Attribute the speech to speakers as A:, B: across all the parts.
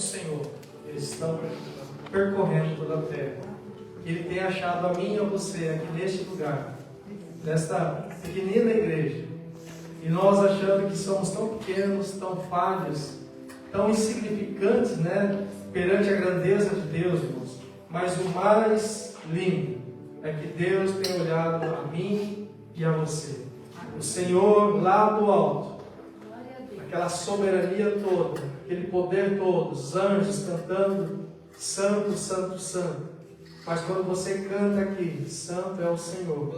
A: Senhor, eles estão percorrendo toda a terra. Ele tem achado a mim e a você aqui neste lugar, nesta pequenina igreja. E nós achando que somos tão pequenos, tão falhos, tão insignificantes, né, perante a grandeza de Deus, irmãos. Mas o mais lindo é que Deus tem olhado a mim e a você. O Senhor lá do alto, aquela soberania toda, aquele poder todo, os anjos cantando Santo, Santo, Santo. Mas quando você canta aqui, Santo é o Senhor,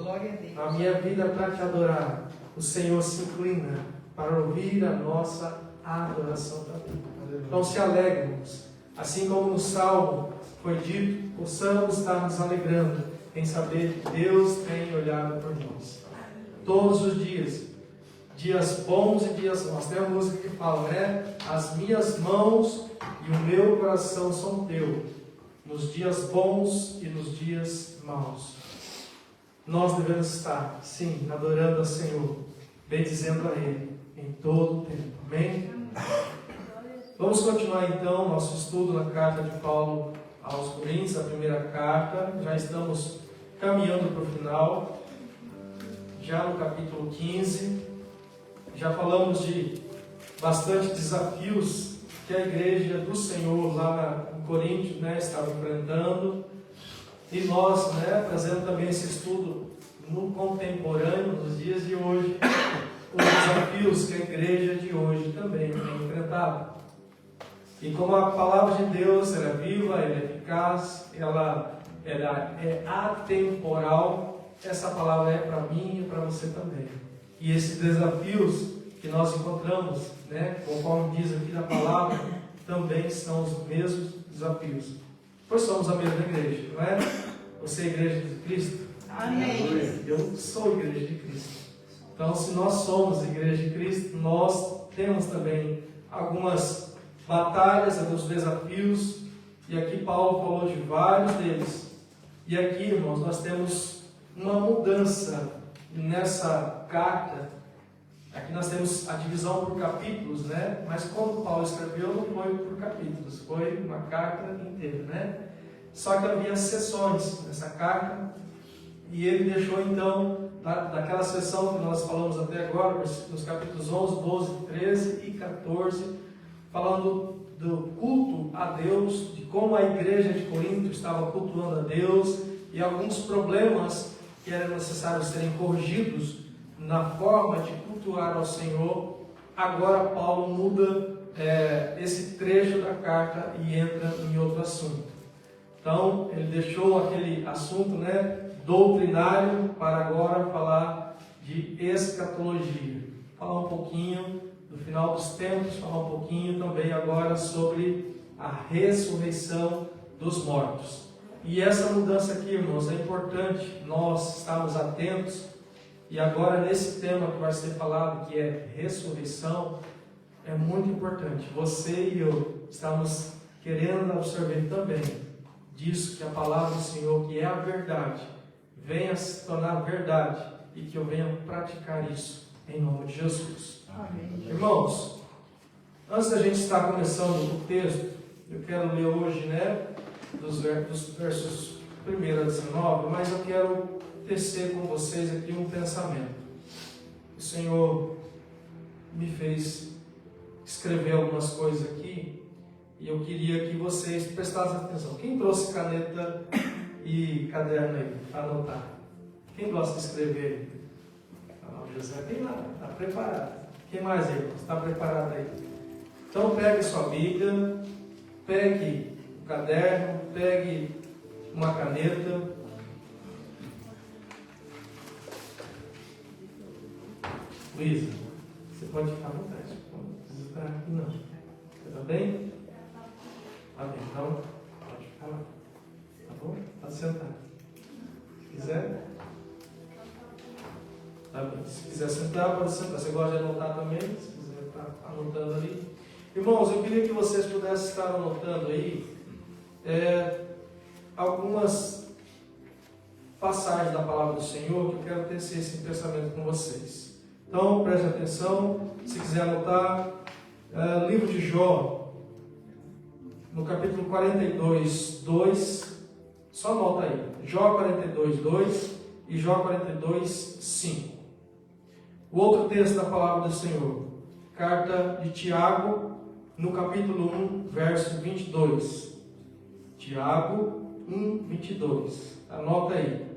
A: a minha vida para te adorar, o Senhor se inclina para ouvir a nossa adoração também. Então se alegremos, assim como no Salmo foi dito, possamos estar nos alegrando em saber que Deus tem olhado por nós. Todos os dias, dias bons e dias maus. Tem uma música que fala, né? As minhas mãos e o meu coração são teu, nos dias bons e nos dias maus. Nós devemos estar, sim, adorando ao Senhor, bendizendo a Ele em todo o tempo. Amém? Vamos continuar então nosso estudo na carta de Paulo aos Coríntios, a primeira carta. Já estamos caminhando para o final, já no capítulo 15. Já falamos de bastante desafios que a igreja do Senhor lá em Corinto, né, estava enfrentando. E nós, né, trazendo também esse estudo no contemporâneo, nos dias de hoje, os desafios que a igreja de hoje também tem enfrentado. E como a palavra de Deus, ela é viva, ela é eficaz, ela é atemporal, essa palavra é para mim e para você também. E esses desafios que nós encontramos, né, conforme diz aqui na palavra, também são os mesmos desafios. Pois somos a mesma igreja, não é? Você é a igreja de Cristo?
B: Amém.
A: Eu sou a igreja de Cristo. Então, se nós somos a igreja de Cristo, nós temos também algumas batalhas, alguns desafios. E aqui Paulo falou de vários deles. E aqui, irmãos, nós temos uma mudança nessa carta. Aqui nós temos a divisão por capítulos, né? Mas quando Paulo escreveu, não foi por capítulos, foi uma carta inteira, né? Só que havia seções nessa carta, e ele deixou então, daquela seção que nós falamos até agora, nos capítulos 11, 12, 13 e 14, falando do culto a Deus, de como a igreja de Corinto estava cultuando a Deus, e alguns problemas que eram necessários serem corrigidos na forma de cultuar ao Senhor. Agora Paulo muda esse trecho da carta e entra em outro assunto. Então ele deixou aquele assunto, né, doutrinário, para agora falar de escatologia, falar um pouquinho do final dos tempos, falar um pouquinho também agora sobre a ressurreição dos mortos. E essa mudança aqui, irmãos, é importante nós estarmos atentos. E agora nesse tema que vai ser falado, que é ressurreição, é muito importante. Você e eu estamos querendo absorver também disso, que a palavra do Senhor, que é a verdade, venha se tornar verdade e que eu venha praticar isso em nome de Jesus. Amém. Irmãos, antes da gente estar começando o texto, eu quero ler hoje, né, dos versos 1 a 19, mas eu quero tecer com vocês aqui um pensamento. O Senhor me fez escrever algumas coisas aqui e eu queria que vocês prestassem atenção. Quem trouxe caneta e caderno aí para anotar? Quem gosta de escrever? Ah, o José tem lá, está preparado. Quem mais aí? Está preparado aí? Então pegue sua Bíblia, pegue o caderno, pegue uma caneta. Luísa, você pode ficar à vontade. Não precisa estar aqui não. Tá bem? Tá bem, então pode ficar lá. Tá bom? Pode sentar. Se quiser. Tá bem. Se quiser sentar, pode sentar. Você gosta de anotar também? Se quiser estar anotando ali. Irmãos, eu queria que vocês pudessem estar anotando aí algumas passagens da palavra do Senhor que eu quero ter esse pensamento com vocês. Então, preste atenção, se quiser anotar, livro de Jó, no capítulo 42, 2, só anota aí, Jó 42, 2 e Jó 42, 5. O outro texto da palavra do Senhor, carta de Tiago, no capítulo 1, verso 22. Tiago 1, 22. Anota aí.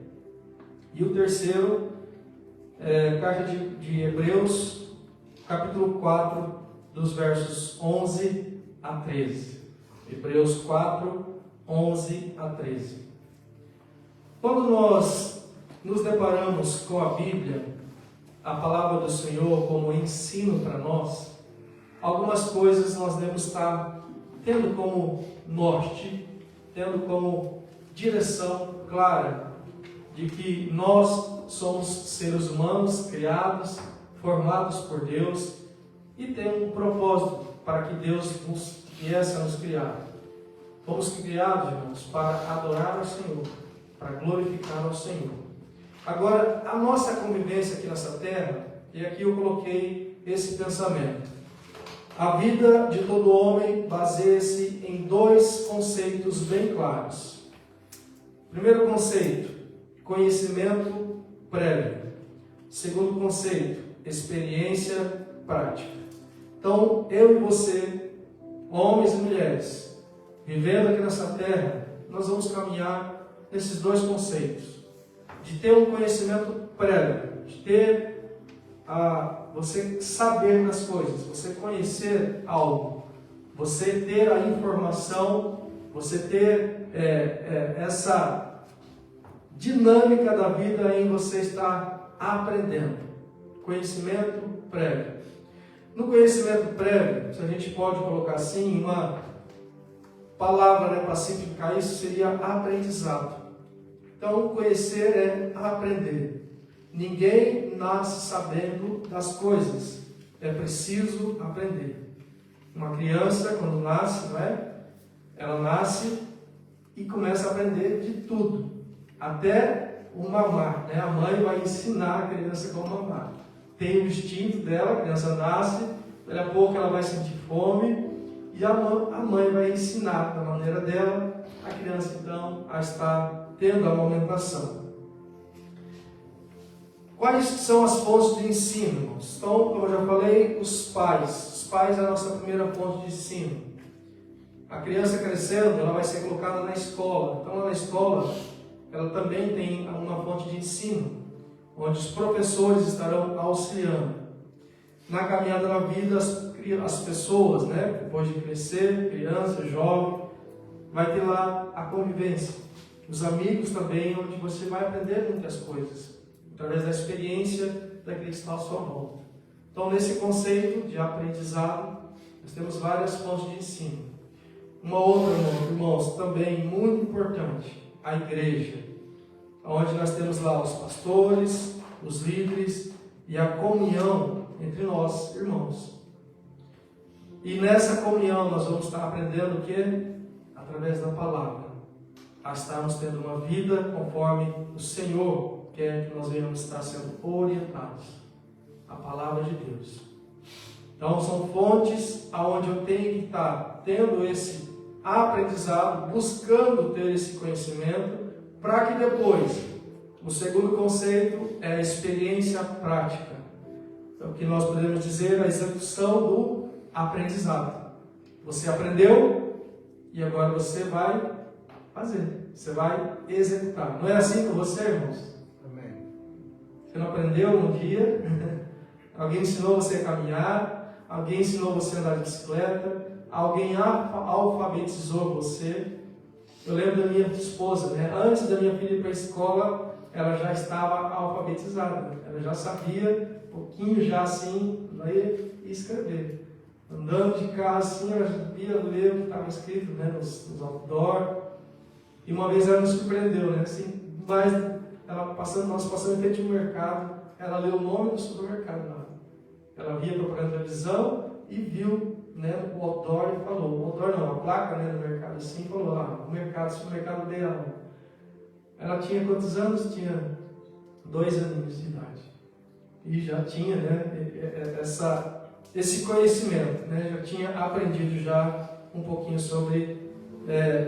A: E o terceiro, carta de Hebreus, capítulo 4, dos versos 11 a 13. Hebreus 4, 11 a 13. Quando nós nos deparamos com a Bíblia, a palavra do Senhor como ensino para nós, algumas coisas nós devemos estar tendo como norte, tendo como direção clara de que nós somos seres humanos criados, formados por Deus e tem um propósito para que Deus viesse a nos criar. Fomos criados, irmãos, para adorar ao Senhor, para glorificar ao Senhor. Agora, a nossa convivência aqui nessa terra, e aqui eu coloquei esse pensamento. A vida de todo homem baseia-se em dois conceitos bem claros. Primeiro conceito, conhecimento prévio. Segundo conceito, experiência prática. Então, eu e você, homens e mulheres, vivendo aqui nessa terra, nós vamos caminhar nesses dois conceitos. De ter um conhecimento prévio, de ter você saber das coisas, você conhecer algo, você ter a informação, você ter essa dinâmica da vida em você estar aprendendo. Conhecimento prévio. No conhecimento prévio, se a gente pode colocar assim, uma palavra para simplificar isso seria aprendizado. Então, conhecer é aprender. Ninguém nasce sabendo das coisas. É preciso aprender. Uma criança, quando nasce, não é? Ela nasce e começa a aprender de tudo. Até o mamar, né? A mãe vai ensinar a criança como mamar. Tem o instinto dela, a criança nasce, daqui a pouco ela vai sentir fome, e a mãe vai ensinar da maneira dela, a criança então a estar tendo a amamentação. Quais são as fontes de ensino, irmãos? Então, como eu já falei, os pais. Os pais é a nossa primeira fonte de ensino. A criança crescendo, ela vai ser colocada na escola. Então, na escola, ela também tem uma fonte de ensino, onde os professores estarão auxiliando. Na caminhada da vida, as pessoas, né, depois de crescer, criança, jovem, vai ter lá a convivência. Os amigos também, onde você vai aprender muitas coisas, através da experiência daquele que está à sua volta. Então, nesse conceito de aprendizado, nós temos várias fontes de ensino. Uma outra, irmãos, também muito importante, a igreja, onde nós temos lá os pastores, os líderes e a comunhão entre nós, irmãos. E nessa comunhão nós vamos estar aprendendo o quê? Através da palavra. A estarmos tendo uma vida conforme o Senhor quer que nós venhamos estar sendo orientados. A palavra de Deus. Então são fontes aonde eu tenho que estar tendo esse aprendizado, buscando ter esse conhecimento, para que depois, o segundo conceito é a experiência prática. Então, o que nós podemos dizer é a execução do aprendizado. Você aprendeu e agora você vai fazer, você vai executar. Não é assim com você, irmãos?
B: Amém.
A: Você não aprendeu um dia, alguém ensinou você a caminhar, alguém ensinou você a andar de bicicleta, alguém alfabetizou você. Eu lembro da minha esposa, né? Antes da minha filha ir para a escola, ela já estava alfabetizada, ela já sabia um pouquinho já assim, ler e escrever. Andando de carro assim, ela já sabia ler o que estava escrito, né, nos outdoor. E uma vez ela me surpreendeu, né, assim, mas nós passando em frente ao mercado, ela leu o nome do supermercado lá. Ela via propaganda na televisão e viu, né, o outdoor e falou, o outdoor não, a placa, né, do mercado assim, falou lá, o mercado, o supermercado dela. Ela tinha quantos anos? Tinha 2 aninhos de idade. E já tinha, né, esse conhecimento, né, já tinha aprendido já um pouquinho sobre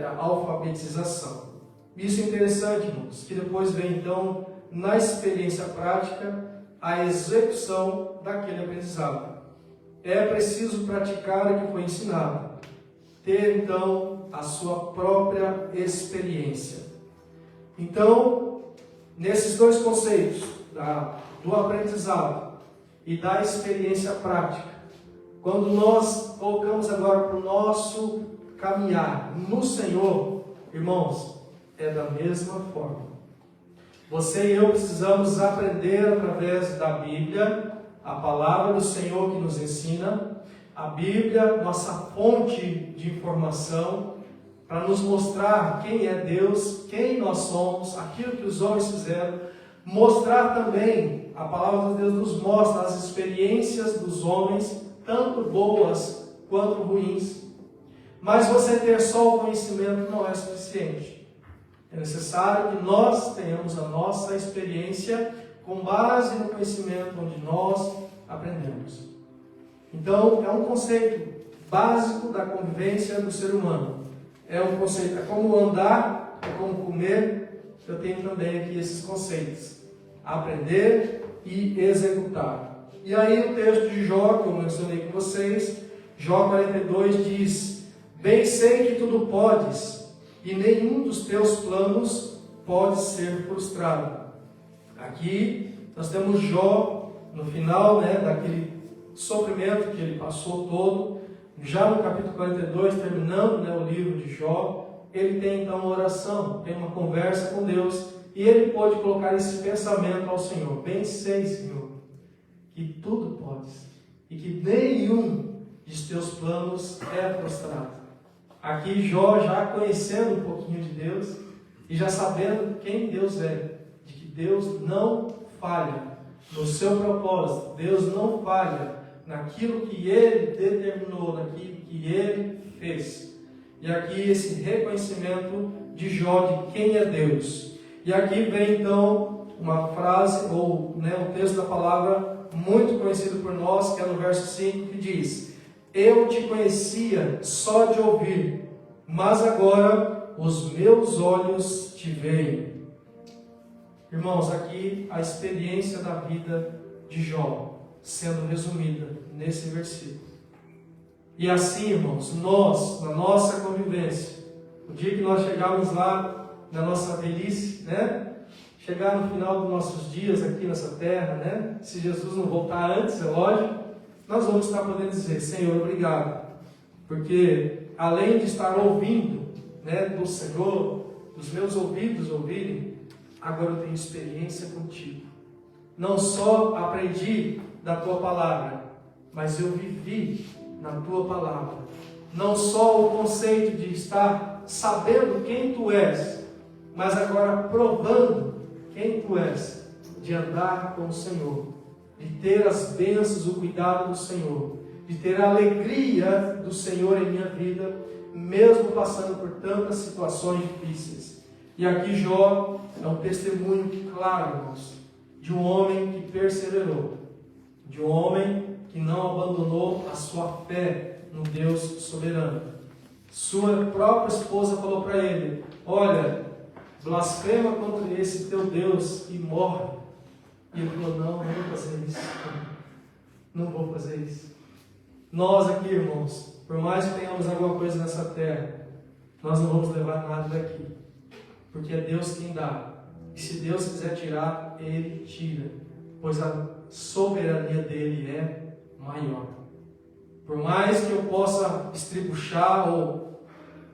A: a alfabetização. Isso é interessante, irmãos, que depois vem então, na experiência prática, a execução daquele aprendizado. É preciso praticar o que foi ensinado, ter então a sua própria experiência. Então, nesses dois conceitos, do aprendizado e da experiência prática, quando nós colocamos agora para o nosso caminhar no Senhor, irmãos, é da mesma forma. Você e eu precisamos aprender através da Bíblia, a palavra do Senhor que nos ensina, a Bíblia, nossa fonte de informação, para nos mostrar quem é Deus, quem nós somos, aquilo que os homens fizeram, mostrar também, a palavra de Deus nos mostra as experiências dos homens, tanto boas quanto ruins. Mas você ter só o conhecimento não é suficiente. É necessário que nós tenhamos a nossa experiência com base no conhecimento onde nós aprendemos. Então, é um conceito básico da convivência do ser humano. É um conceito, é como andar, é como comer. Eu tenho também aqui esses conceitos: aprender e executar. E aí o texto de Jó, que eu mencionei com vocês, Jó 42 diz: bem sei que tudo podes, e nenhum dos teus planos pode ser frustrado. Aqui nós temos Jó, no final daquele sofrimento que ele passou todo, já no capítulo 42, terminando o livro de Jó, ele tem então uma oração, tem uma conversa com Deus, e ele pode colocar esse pensamento ao Senhor: bem sei, Senhor, que tudo podes, e que nenhum de teus planos é frustrado. Aqui Jó já conhecendo um pouquinho de Deus, e já sabendo quem Deus é, de que Deus não falha no seu propósito, Deus não falha naquilo que Ele determinou, naquilo que Ele fez. E aqui esse reconhecimento de Jó de quem é Deus. E aqui vem então uma frase, ou um texto da palavra muito conhecido por nós, que é no verso 5, que diz: eu te conhecia só de ouvir, mas agora os meus olhos te veem. Irmãos, aqui a experiência da vida de Jó sendo resumida nesse versículo. E assim, irmãos, nós, na nossa convivência, o dia que nós chegarmos lá na nossa velhice, chegar no final dos nossos dias aqui nessa terra, se Jesus não voltar antes, é lógico, nós vamos estar podendo dizer: Senhor, obrigado, porque além de estar ouvindo do Senhor, dos meus ouvidos ouvirem, agora eu tenho experiência contigo. Não só aprendi da tua palavra, mas eu vivi na tua palavra. Não só o conceito de estar sabendo quem tu és, mas agora provando quem tu és, de andar com o Senhor, de ter as bênçãos, o cuidado do Senhor, de ter a alegria do Senhor em minha vida, mesmo passando por tantas situações difíceis. E aqui Jó é um testemunho claro, irmãos, de um homem que perseverou, de um homem que não abandonou a sua fé no Deus soberano. Sua própria esposa falou para ele: olha, blasfema contra esse teu Deus e morre. E ele falou: não vou fazer isso. Não vou fazer isso. Nós aqui, irmãos, por mais que tenhamos alguma coisa nessa terra, nós não vamos levar nada daqui, porque é Deus quem dá. E se Deus quiser tirar, Ele tira, pois a soberania dele é maior. Por mais que eu possa estribuchar ou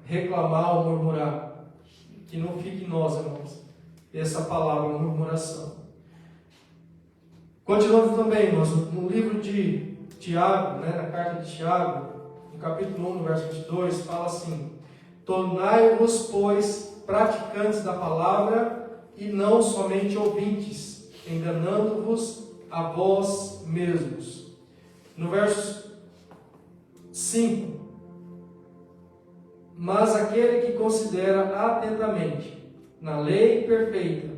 A: reclamar ou murmurar, que não fique em nós, irmãos, essa palavra, murmuração. Continuando também, irmãos, no livro de Tiago, na carta de Tiago, no capítulo 1, no verso 22, fala assim: tornai-vos, pois, praticantes da palavra e não somente ouvintes, enganando-vos a vós mesmos. No verso 5: mas aquele que considera atentamente na lei perfeita,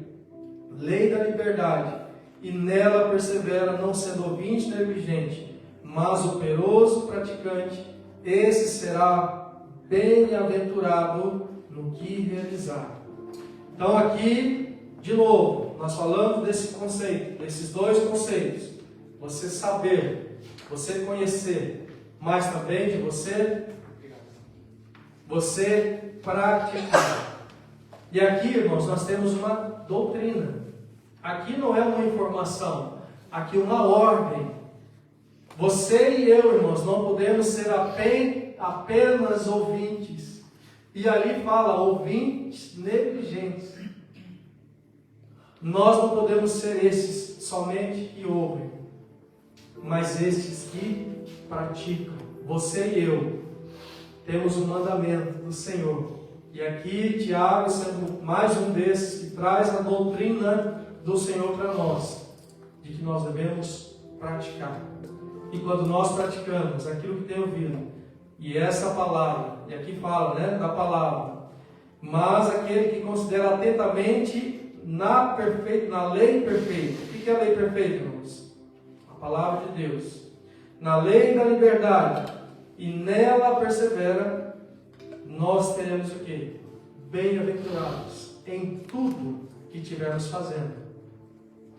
A: lei da liberdade, e nela persevera, não sendo ouvinte negligente, mas operoso praticante, esse será bem-aventurado no que realizar. Então aqui, de novo, nós falamos desse conceito, desses dois conceitos. Você saber, você conhecer, mas também de você praticar. E aqui, irmãos, nós temos uma doutrina. Aqui não é uma informação, aqui uma ordem. Você e eu, irmãos, não podemos ser apenas ouvintes. E ali fala, ouvintes negligentes. Nós não podemos ser esses somente que ouvem, mas estes que praticam. Você e eu temos um mandamento do Senhor. E aqui Tiago, sendo mais um desses que traz a doutrina do Senhor para nós, de que nós devemos praticar. E quando nós praticamos aquilo que tem ouvido, e essa palavra, e aqui fala, né, da palavra, mas aquele que considera atentamente na lei perfeita. O que é a lei perfeita, irmãos? A palavra de Deus. Na lei da liberdade, e nela persevera, nós teremos o quê? Bem-aventurados em tudo que estivermos fazendo.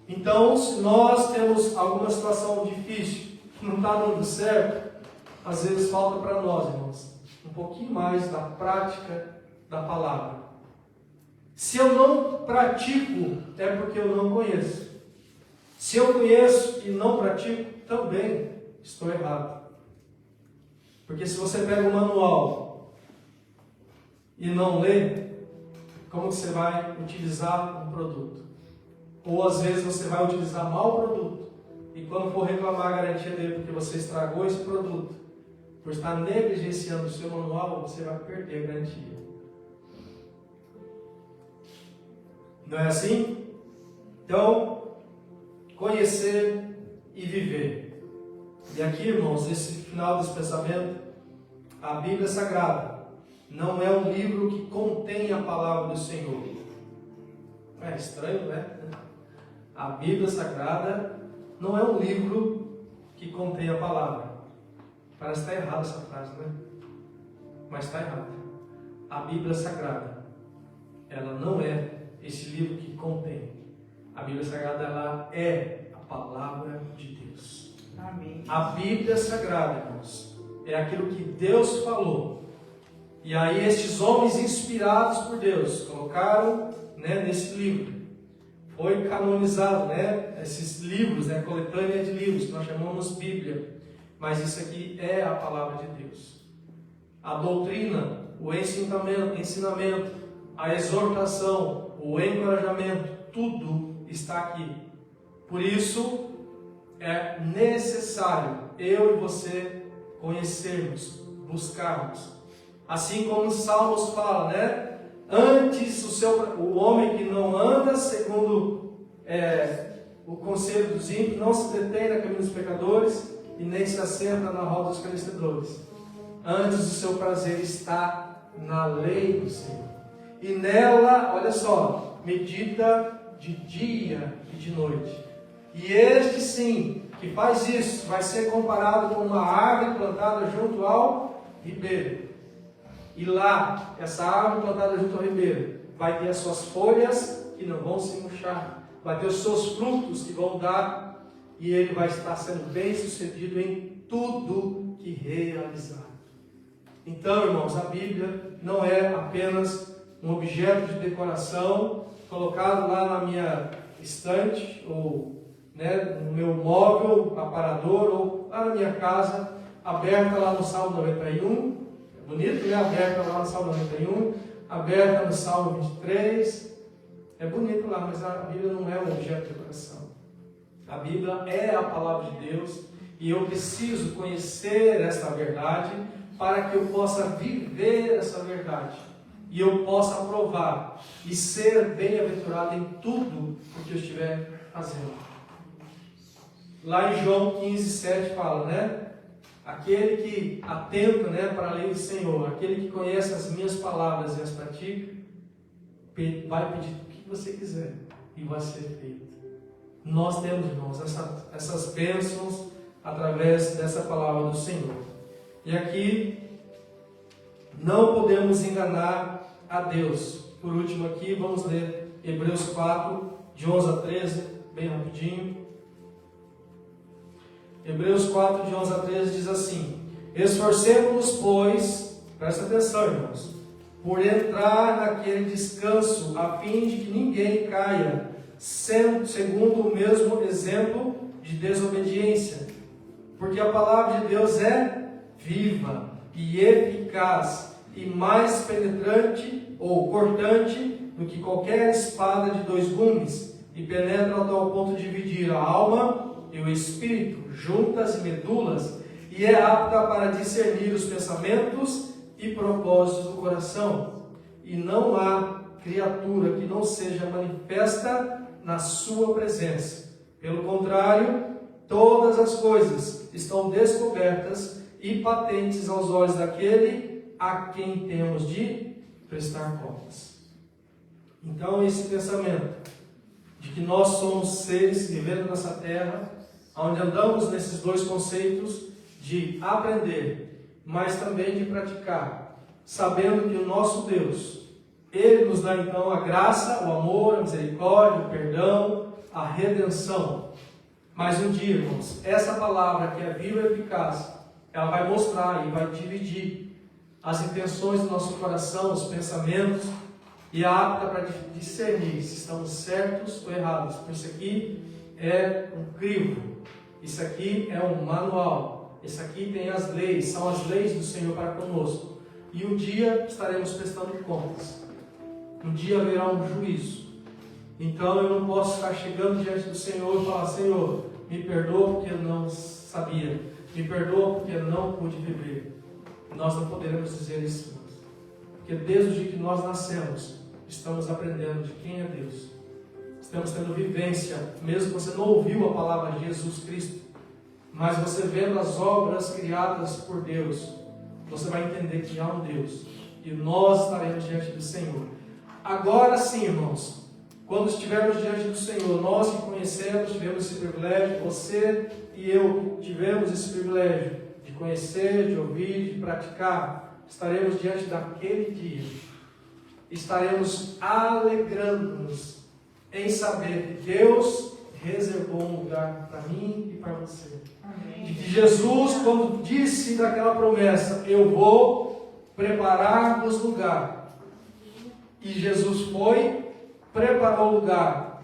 A: Então, se nós temos alguma situação difícil, que não está dando certo, às vezes falta para nós, irmãos, um pouquinho mais da prática da palavra. Se eu não pratico, é porque eu não conheço. Se eu conheço e não pratico, também estou errado. Porque se você pega o manual e não lê, como você vai utilizar um produto? Ou às vezes você vai utilizar mal o produto, e quando for reclamar a garantia dele porque você estragou esse produto, por estar negligenciando o seu manual, você vai perder a garantia. Não é assim? Então, conhecer e viver. E aqui, irmãos, esse final desse pensamento, a Bíblia Sagrada não é um livro que contém a palavra do Senhor. É estranho, né? A Bíblia Sagrada não é um livro que contém a palavra. Parece que está errada essa frase, né? Mas está errada. A Bíblia Sagrada, ela não é esse livro que contém. A Bíblia Sagrada, ela é a palavra de Deus.
B: Amém.
A: A Bíblia Sagrada, irmãos, é aquilo que Deus falou. E aí estes homens inspirados por Deus colocaram, né, nesse livro. Foi canonizado, né, esses livros, né, coletânea de livros, que nós chamamos Bíblia. Mas isso aqui é a palavra de Deus. A doutrina, o ensinamento, a exortação, o encorajamento, tudo está aqui. Por isso, é necessário eu e você conhecermos, buscarmos. Assim como os Salmos falam, né? Antes o homem que não anda segundo o conselho dos ímpios, não se detém na caminho dos pecadores e nem se assenta na roda dos escarnecedores. Antes o seu prazer está na lei do Senhor. E nela, olha só, medita de dia e de noite. E este sim, que faz isso, vai ser comparado com uma árvore plantada junto ao ribeiro. E lá, essa árvore plantada junto ao ribeiro, vai ter as suas folhas que não vão se murchar, vai ter os seus frutos que vão dar, e ele vai estar sendo bem sucedido em tudo que realizar. Então, irmãos, a Bíblia não é apenas um objeto de decoração colocado lá na minha estante, ou, né, no meu móvel, aparador, ou lá na minha casa, aberta lá no Salmo 91, é bonito, né? Aberta lá no Salmo 91, aberta no Salmo 23, é bonito lá, mas a Bíblia não é um objeto de decoração. A Bíblia é a palavra de Deus, e eu preciso conhecer essa verdade para que eu possa viver essa verdade. E eu possa provar e ser bem-aventurado em tudo o que eu estiver fazendo. Lá em João 15:7 fala, né? Aquele que atenta, né, para a lei do Senhor, aquele que conhece as minhas palavras e as pratica, vai pedir o que você quiser e vai ser feito. Nós temos, irmãos, essas bênçãos através dessa palavra do Senhor. E aqui, Não podemos enganar a Deus. Por último aqui, vamos ler Hebreus 4, de 11 a 13, bem rapidinho. Hebreus 4, de 11 a 13 diz assim: esforcemo-nos, pois, presta atenção, irmãos, por entrar naquele descanso, a fim de que ninguém caia, segundo o mesmo exemplo de desobediência. Porque a palavra de Deus é viva e eficaz, e mais penetrante ou cortante do que qualquer espada de 2 gumes, e penetra ao tal ponto de dividir a alma e o espírito, juntas e medulas, e é apta para discernir os pensamentos e propósitos do coração. E não há criatura que não seja manifesta na sua presença. Pelo contrário, todas as coisas estão descobertas e patentes aos olhos daquele a quem temos de prestar contas. Então, esse pensamento de que nós somos seres vivendo nessa terra, onde andamos nesses 2 conceitos de aprender, mas também de praticar, sabendo que o nosso Deus, Ele nos dá então a graça, o amor, a misericórdia, o perdão, a redenção. Mas um dia, irmãos, essa palavra que é viva e eficaz, ela vai mostrar e vai dividir as intenções do nosso coração, os pensamentos, e é apta para discernir se estamos certos ou errados. Por isso aqui é um crivo, isso aqui é um manual, isso aqui tem as leis, são as leis do Senhor para conosco. E um dia estaremos prestando contas, um dia haverá um juízo. Então eu não posso estar chegando diante do Senhor e falar: Senhor, me perdoa porque eu não sabia, me perdoa porque eu não pude viver. Nós não poderemos dizer isso, porque desde o dia que nós nascemos, estamos aprendendo de quem é Deus. Estamos tendo vivência, mesmo que você não ouviu a palavra de Jesus Cristo, mas você vendo as obras criadas por Deus, você vai entender que há um Deus, e nós estaremos diante do Senhor. Agora sim, irmãos, quando estivermos diante do Senhor, nós que conhecemos, tivemos esse privilégio, você e eu tivemos esse privilégio de conhecer, de ouvir, de praticar, estaremos diante daquele dia, estaremos alegrando-nos em saber que Deus reservou um lugar para mim e para você. Amém. E que Jesus, quando disse daquela promessa: eu vou preparar-vos lugar, e Jesus foi, preparou o lugar,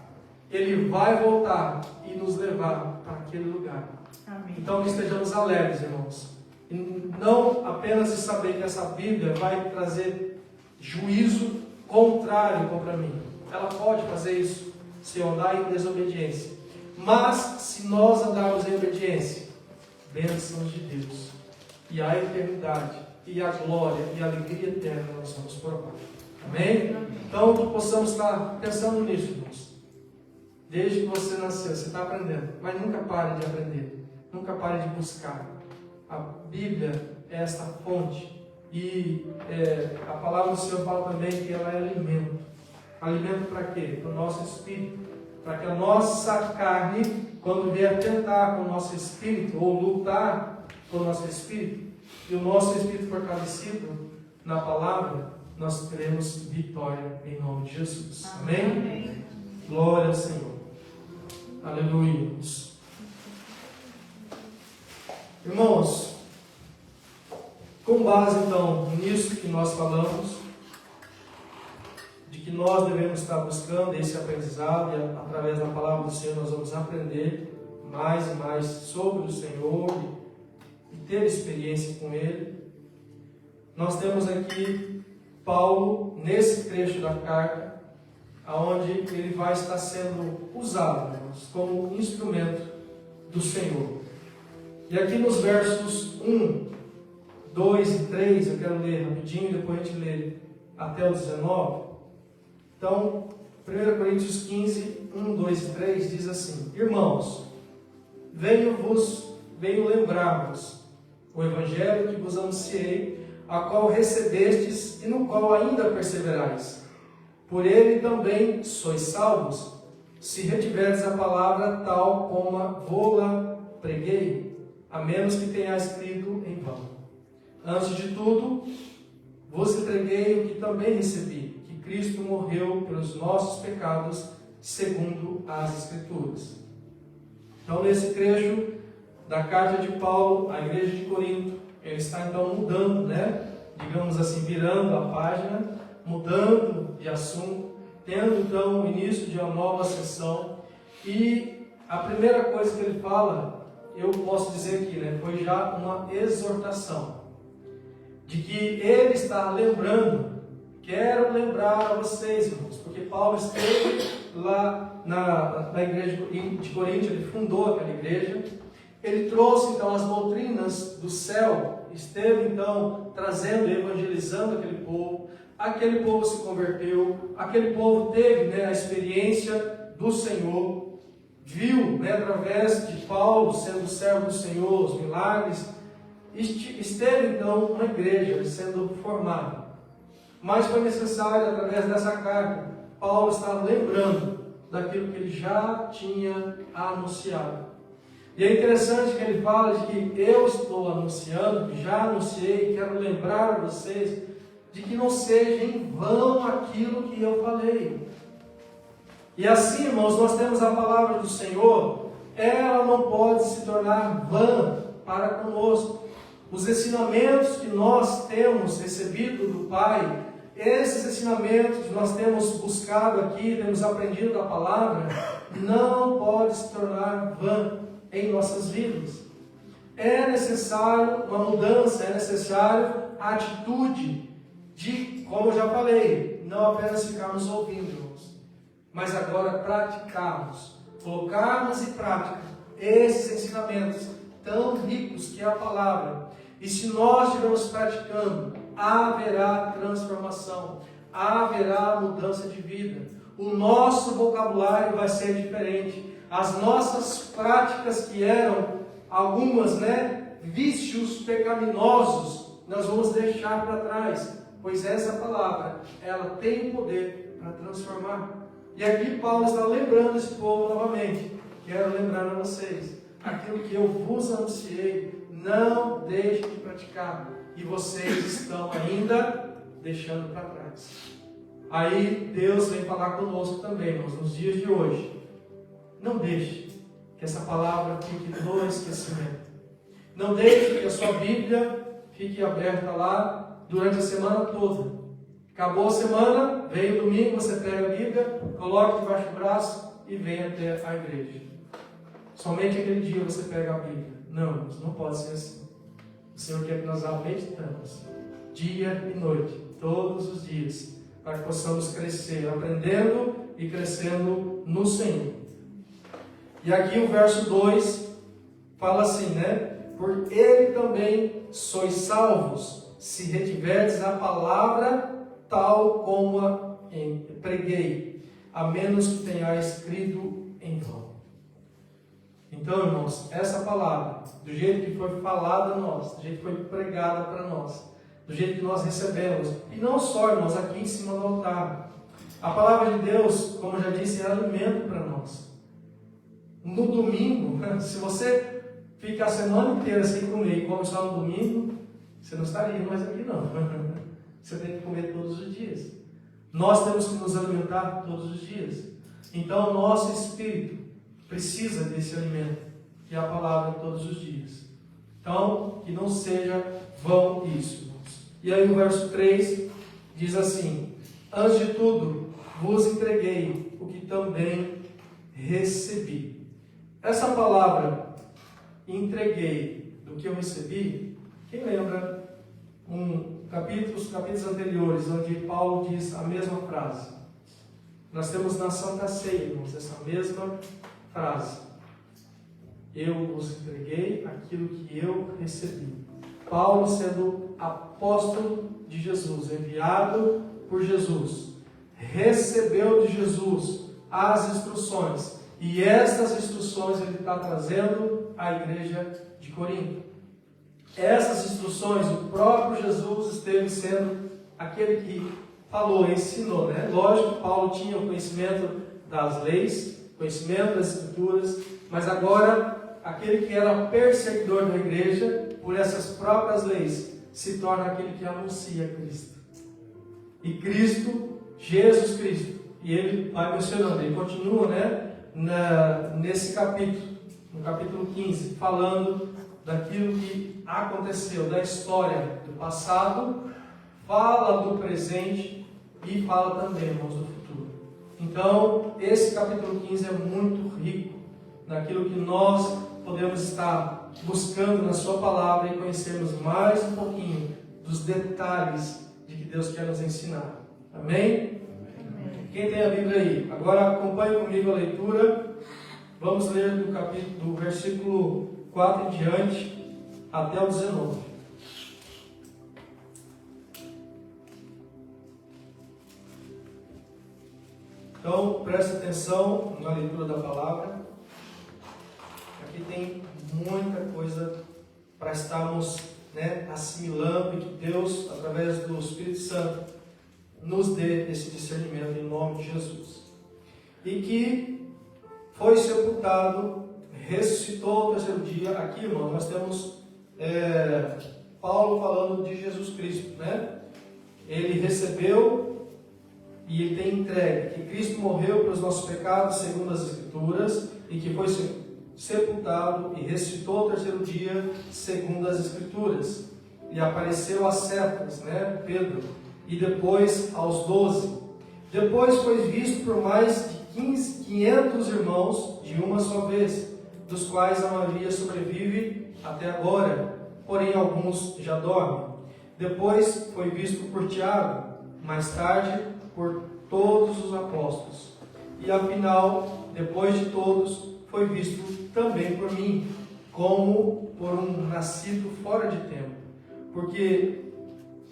A: Ele vai voltar e nos levar para aquele lugar. Amém. Então que estejamos alegres, irmãos, e não apenas de saber que essa Bíblia vai trazer juízo contrário contra mim. Ela pode fazer isso se eu andar em desobediência, mas se nós andarmos em obediência, bênçãos de Deus e a eternidade e a glória e a alegria eterna nós vamos provar. Amém? Então que possamos estar pensando nisso, irmãos. Desde que você nasceu, você está aprendendo, mas nunca pare de aprender, nunca pare de buscar. A Bíblia é esta fonte, e a palavra do Senhor fala também que ela é alimento. Alimento para quê? Para o nosso espírito, para que a nossa carne, quando vier tentar com o nosso espírito, ou lutar com o nosso espírito, e o nosso espírito fortalecido na palavra, nós teremos vitória em nome de Jesus. Amém? Amém. Glória ao Senhor. Aleluia. Irmãos, com base então nisso que nós falamos, de que nós devemos estar buscando esse aprendizado, e através da palavra do Senhor nós vamos aprender mais e mais sobre o Senhor e ter experiência com Ele. Nós temos aqui Paulo, nesse trecho da carta, onde ele vai estar sendo usado, irmãos, como instrumento do Senhor. E aqui nos versos 1, 2 e 3, eu quero ler rapidinho, depois a gente lê até o 19. Então, 1 Coríntios 15, 1, 2 e 3 diz assim: Irmãos, venho lembrar-vos o Evangelho que vos anunciei, a qual recebestes e no qual ainda perseverais. Por ele também sois salvos, se retiverdes a palavra tal como vou-la preguei, a menos que tenha escrito em vão. Antes de tudo, vos entreguei o que também recebi, que Cristo morreu pelos nossos pecados, segundo as Escrituras. Então, nesse trecho da carta de Paulo à igreja de Corinto, ele está então mudando, digamos assim, virando a página, mudando de assunto, tendo então o início de uma nova sessão. E a primeira coisa que ele fala, eu posso dizer aqui, foi já uma exortação, de que ele está lembrando. Quero lembrar a vocês, irmãos, porque Paulo esteve lá na igreja de Corinto, ele fundou aquela igreja, ele trouxe então as doutrinas do céu, esteve então trazendo, evangelizando aquele povo se converteu, aquele povo teve a experiência do Senhor, viu através de Paulo sendo servo do Senhor, os milagres, esteve então uma igreja sendo formada. Mas foi necessário, através dessa carta, Paulo está lembrando daquilo que ele já tinha anunciado. E é interessante que ele fala de que eu estou anunciando, já anunciei, quero lembrar a vocês de que não seja em vão aquilo que eu falei. E assim, irmãos, nós temos a palavra do Senhor, ela não pode se tornar vã para conosco. Os ensinamentos que nós temos recebido do Pai, esses ensinamentos que nós temos buscado aqui, temos aprendido da palavra, não pode se tornar vã em nossas vidas. É necessário uma mudança, é necessário a atitude de, como eu já falei, não apenas ficarmos ouvindo, irmãos, mas agora praticarmos, colocarmos em prática esses ensinamentos tão ricos que é a palavra. E se nós estivermos praticando, haverá transformação, haverá mudança de vida. O nosso vocabulário vai ser diferente. As nossas práticas que eram algumas, vícios pecaminosos, nós vamos deixar para trás, pois essa palavra, ela tem poder para transformar. E aqui Paulo está lembrando esse povo novamente. Quero lembrar a vocês, aquilo que eu vos anunciei, não deixem de praticar, e vocês estão ainda deixando para trás. Aí Deus vem falar conosco também, irmãos, nos dias de hoje. Não deixe que essa palavra fique no esquecimento. Não deixe que a sua Bíblia fique aberta lá durante a semana toda. Acabou a semana, veio o domingo, você pega a Bíblia, coloca debaixo do braço e vem até a igreja. Somente aquele dia você pega a Bíblia. Não, não pode ser assim. O Senhor quer que nós a meditamos dia e noite, todos os dias, para que possamos crescer, aprendendo e crescendo no Senhor. E aqui o verso 2 fala assim, por ele também sois salvos, se retiverdes a palavra tal como a preguei, a menos que tenhais crido em vão. Então, irmãos, essa palavra, do jeito que foi falada a nós, do jeito que foi pregada para nós, do jeito que nós recebemos, e não só, irmãos, aqui em cima do altar, a palavra de Deus, como eu já disse, é alimento para nós. No domingo, se você fica a semana inteira sem comer e come só no domingo, você não estaria mais aqui não. Você tem que comer todos os dias. Nós temos que nos alimentar todos os dias. Então o nosso espírito precisa desse alimento, que é a palavra todos os dias. Então, que não seja vão isso, irmãos. E aí o verso 3 diz assim: antes de tudo, vos entreguei o que também recebi. Essa palavra, entreguei, do que eu recebi, quem lembra os capítulos anteriores, onde Paulo diz a mesma frase? Nós temos na Santa Ceia, irmãos, essa mesma frase. Eu vos entreguei aquilo que eu recebi. Paulo, sendo apóstolo de Jesus, enviado por Jesus, recebeu de Jesus as instruções. E estas instruções ele está trazendo à igreja de Corinto. Essas instruções, o próprio Jesus esteve sendo aquele que falou, ensinou, Lógico que Paulo tinha o conhecimento das leis, conhecimento das escrituras, mas agora aquele que era perseguidor da igreja, por essas próprias leis, se torna aquele que anuncia Cristo. e Cristo, Jesus Cristo. E ele vai mencionando, ele continua, nesse capítulo, no capítulo 15, falando daquilo que aconteceu, da história do passado, fala do presente e fala também, irmãos, do futuro. Então, esse capítulo 15 é muito rico naquilo que nós podemos estar buscando na sua palavra e conhecermos mais um pouquinho dos detalhes de que Deus quer nos ensinar. Amém? Amém. Quem tem a Bíblia aí? Agora acompanhe comigo a leitura. Vamos ler do versículo 4 em diante até o 19. Então, preste atenção na leitura da palavra. Aqui tem muita coisa para estarmos assimilando e que Deus, através do Espírito Santo, nos dê esse discernimento em nome de Jesus. E que foi sepultado, ressuscitou ao terceiro dia. Aqui, irmão, nós temos Paulo falando de Jesus Cristo, Ele recebeu e ele tem entregue que Cristo morreu pelos nossos pecados, segundo as Escrituras, e que foi sepultado e ressuscitou ao terceiro dia, segundo as Escrituras. E apareceu a Cefas, Pedro, e depois aos 12. Depois foi visto por mais de 500 irmãos de uma só vez, dos quais a maioria sobrevive até agora, porém alguns já dormem. Depois foi visto por Tiago, mais tarde por todos os apóstolos. E afinal, depois de todos, foi visto também por mim, como por um nascido fora de tempo. Porque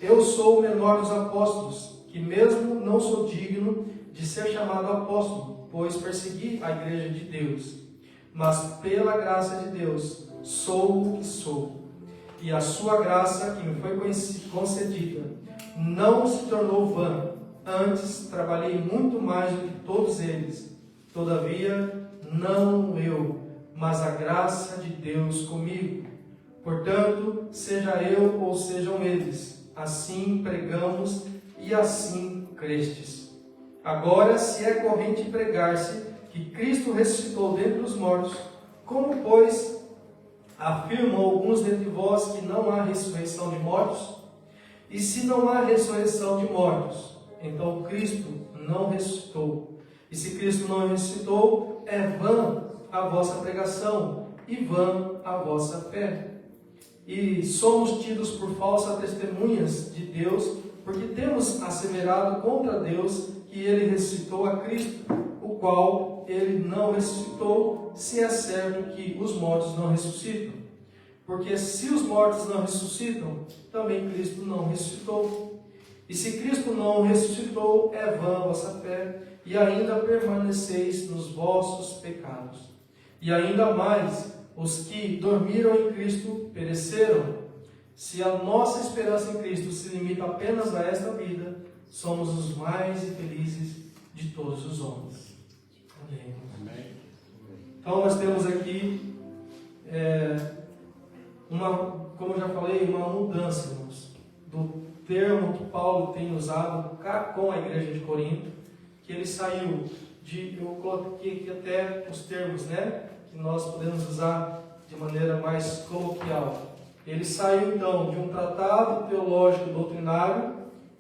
A: eu sou o menor dos apóstolos, que mesmo não sou digno de ser chamado apóstolo, pois persegui a igreja de Deus. Mas pela graça de Deus, sou o que sou. E a sua graça, que me foi concedida, não se tornou vã. Antes, trabalhei muito mais do que todos eles. Todavia, não eu, mas a graça de Deus comigo. Portanto, seja eu ou sejam eles, assim pregamos e assim crestes. Agora, se é corrente pregar-se que Cristo ressuscitou dentre os mortos, como, pois, afirmam alguns dentre vós que não há ressurreição de mortos? E se não há ressurreição de mortos, então Cristo não ressuscitou. E se Cristo não ressuscitou, é vã a vossa pregação e vã a vossa fé. E somos tidos por falsas testemunhas de Deus, porque temos asseverado contra Deus que Ele ressuscitou a Cristo, o qual Ele não ressuscitou, se é certo que os mortos não ressuscitam. Porque se os mortos não ressuscitam, também Cristo não ressuscitou. E se Cristo não ressuscitou, é vã a vossa fé, e ainda permaneceis nos vossos pecados. E ainda mais, os que dormiram em Cristo pereceram. Se a nossa esperança em Cristo se limita apenas a esta vida, somos os mais infelizes de todos os homens. Amém. Então nós temos aqui como eu já falei, uma mudança, irmãos, do termo que Paulo tem usado com a igreja de Corinto, que ele saiu eu coloquei aqui até os termos, que nós podemos usar de maneira mais coloquial. Ele saiu então de um tratado teológico doutrinário,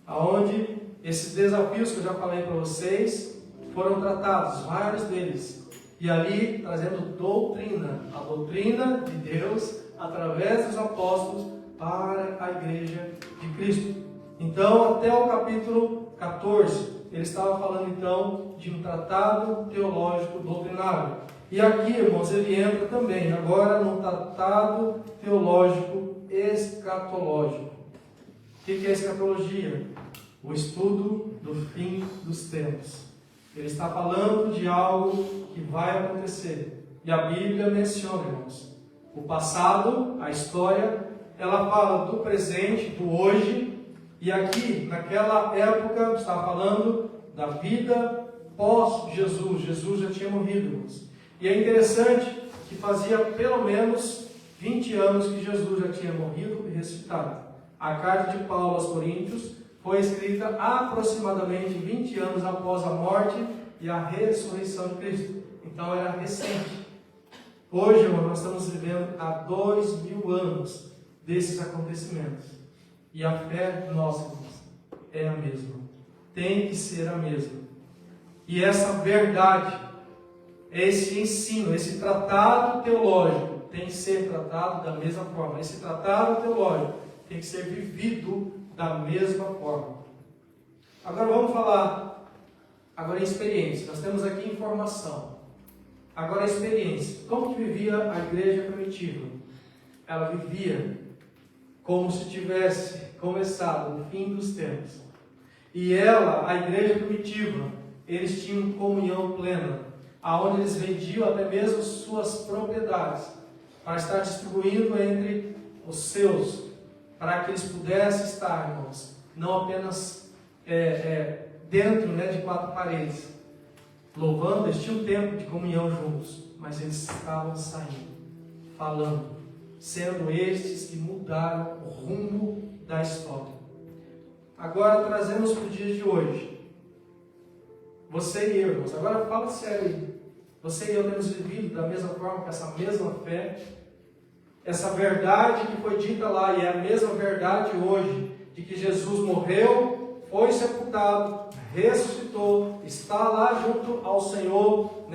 A: aonde esses desafios que eu já falei para vocês foram tratados, vários deles, e ali trazendo doutrina, a doutrina de Deus através dos apóstolos para a igreja de Cristo. Então, até o capítulo 14, ele estava falando então de um tratado teológico doutrinário. E aqui, irmãos, ele entra também agora no tratado teológico escatológico. O que é escatologia? O estudo do fim dos tempos. Ele está falando de algo que vai acontecer. E a Bíblia menciona, irmãos, o passado, a história, ela fala do presente, do hoje, e aqui, naquela época, está falando da vida pós-Jesus. Jesus já tinha morrido, irmãos. E é interessante que fazia pelo menos 20 anos que Jesus já tinha morrido e ressuscitado. A carta de Paulo aos Coríntios foi escrita aproximadamente 20 anos após a morte e a ressurreição de Cristo. Então era recente. Hoje, irmão, nós estamos vivendo há 2000 anos desses acontecimentos. E a fé nossa, irmãos, é a mesma. Tem que ser a mesma. E essa verdade, esse ensino, esse tratado teológico tem que ser tratado da mesma forma. Esse tratado teológico tem que ser vivido da mesma forma. Agora vamos falar em experiência. Nós temos aqui informação. Agora a experiência. Como que vivia a igreja primitiva? Ela vivia como se tivesse começado o fim dos tempos. E a igreja primitiva, eles tinham comunhão plena, aonde eles vendiam até mesmo suas propriedades, para estar distribuindo entre os seus, para que eles pudessem estar, irmãos, não apenas dentro de quatro paredes, louvando. Eles tinham um tempo de comunhão juntos, mas eles estavam saindo, falando, sendo estes que mudaram o rumo da história. Agora trazemos para o dia de hoje. Você e eu, irmãos, agora fala sério aí. Você e eu temos vivido da mesma forma, com essa mesma fé, essa verdade que foi dita lá, e é a mesma verdade hoje, de que Jesus morreu, foi sepultado, ressuscitou, está lá junto ao Senhor,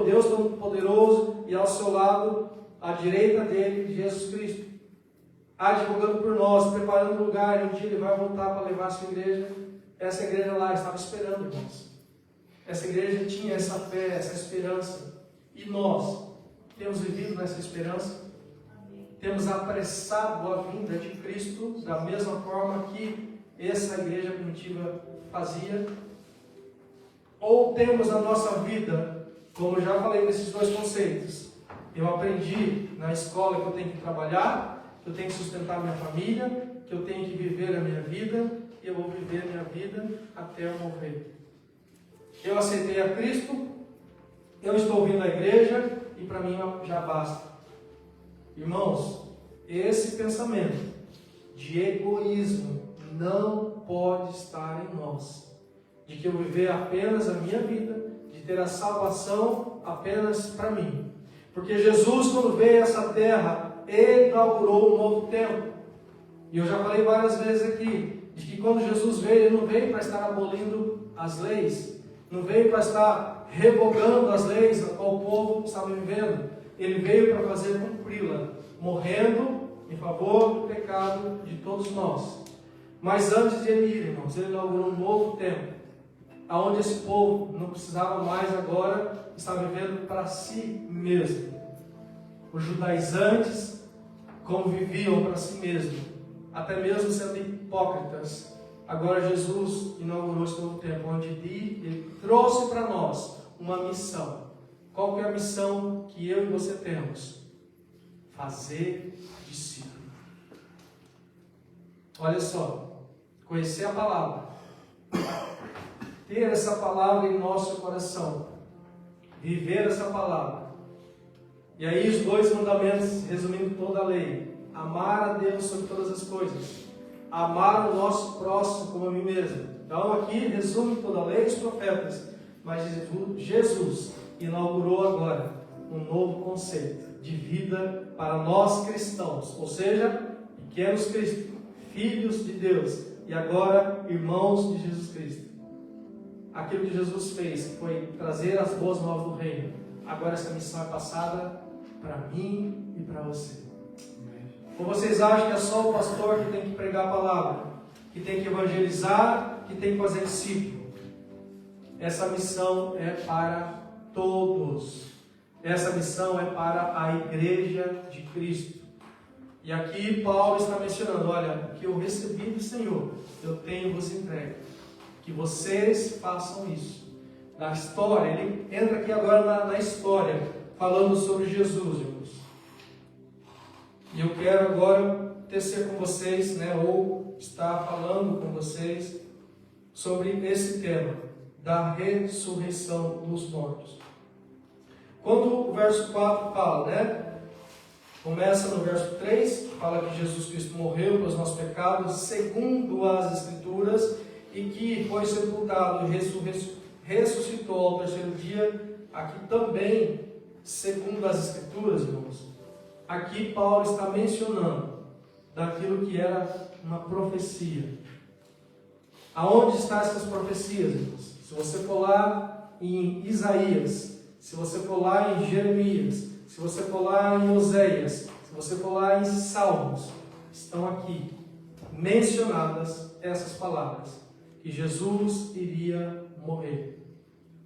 A: Deus Todo-Poderoso, e ao seu lado, à direita dele, Jesus Cristo, advogando por nós, preparando lugar, e um dia ele vai voltar para levar a sua igreja. Essa igreja lá estava esperando, irmãos. Essa igreja tinha essa fé, essa esperança. E nós temos vivido nessa esperança. Temos apressado a vinda de Cristo da mesma forma que essa igreja primitiva fazia. Ou temos a nossa vida, como eu já falei nesses dois conceitos. Eu aprendi na escola que eu tenho que trabalhar, que eu tenho que sustentar minha família, que eu tenho que viver a minha vida, e eu vou viver a minha vida até eu morrer. Eu aceitei a Cristo, eu estou vindo à igreja, e para mim já basta. Irmãos, esse pensamento de egoísmo não pode estar em nós. De que eu viver apenas a minha vida, de ter a salvação apenas para mim. Porque Jesus, quando veio a essa terra, inaugurou um novo tempo. E eu já falei várias vezes aqui, de que quando Jesus veio, Ele não veio para estar abolindo as leis, não veio para estar revogando as leis a qual o povo estava vivendo. Ele veio para fazer cumpri-la, morrendo em favor do pecado de todos nós. Mas antes de Ele ir, irmãos, Ele inaugurou um novo tempo, onde esse povo não precisava mais agora estar vivendo para si mesmo. Os judaizantes conviviam para si mesmo, até mesmo sendo hipócritas. Agora Jesus inaugurou esse novo tempo, onde Ele trouxe para nós uma missão. Qual que é a missão que eu e você temos? Fazer discípulo. Olha só, conhecer a palavra, ter essa palavra em nosso coração, viver essa palavra. E aí os dois mandamentos, resumindo toda a lei: amar a Deus sobre todas as coisas, amar o nosso próximo como a mim mesmo. Então aqui resume toda a lei e os profetas, mas Jesus inaugurou agora um novo conceito de vida para nós cristãos, ou seja, pequenos cristãos, filhos de Deus, e agora irmãos de Jesus Cristo. Aquilo que Jesus fez foi trazer as boas novas do reino. Agora essa missão é passada para mim e para você. Ou vocês acham que é só o pastor que tem que pregar a palavra, que tem que evangelizar, que tem que fazer discípulo? Essa missão é para todos. Essa missão é para a igreja de Cristo. E aqui Paulo está mencionando: olha, o que eu recebi do Senhor, eu tenho vos entregue. Que vocês façam isso. Na história, ele entra aqui agora na história, falando sobre Jesus, irmãos. E eu quero agora tecer com vocês, ou estar falando com vocês sobre esse tema da ressurreição dos mortos. Quando o verso 4 fala, Começa no verso 3, fala que Jesus Cristo morreu pelos nossos pecados, segundo as Escrituras, e que foi sepultado e ressuscitou ao terceiro dia. Aqui também, segundo as Escrituras, irmãos, aqui Paulo está mencionando daquilo que era uma profecia. Aonde estão essas profecias, irmãos? Se você for lá em Isaías, se você for lá em Jeremias, se você for lá em Oséias, se você for lá em Salmos, estão aqui mencionadas essas palavras, que Jesus iria morrer,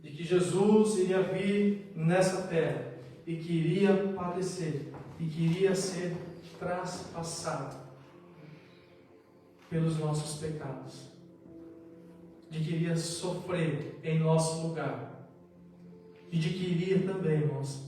A: de que Jesus iria vir nessa terra, e que iria padecer, e que iria ser traspassado pelos nossos pecados, de que iria sofrer em nosso lugar, e de que iria também, irmãos,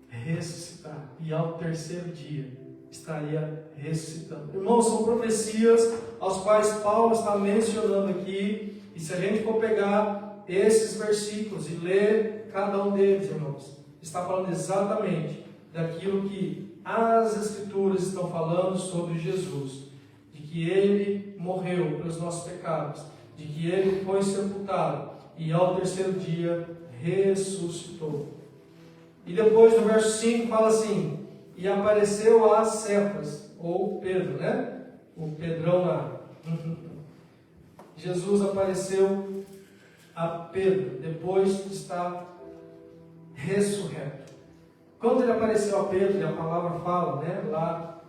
A: ressuscitar, e ao terceiro dia estaria ressuscitando. Irmãos, são profecias aos quais Paulo está mencionando aqui, e se a gente for pegar esses versículos e ler cada um deles, irmãos, está falando exatamente daquilo que as Escrituras estão falando sobre Jesus, de que Ele morreu pelos nossos pecados, de que Ele foi sepultado e ao terceiro dia ressuscitou. E depois no verso 5 fala assim: e apareceu a Cefas, ou Pedro, né? O Pedrão lá. Jesus apareceu a Pedro depois de estar ressurreto. Quando ele apareceu a Pedro, e a palavra fala, né? Lá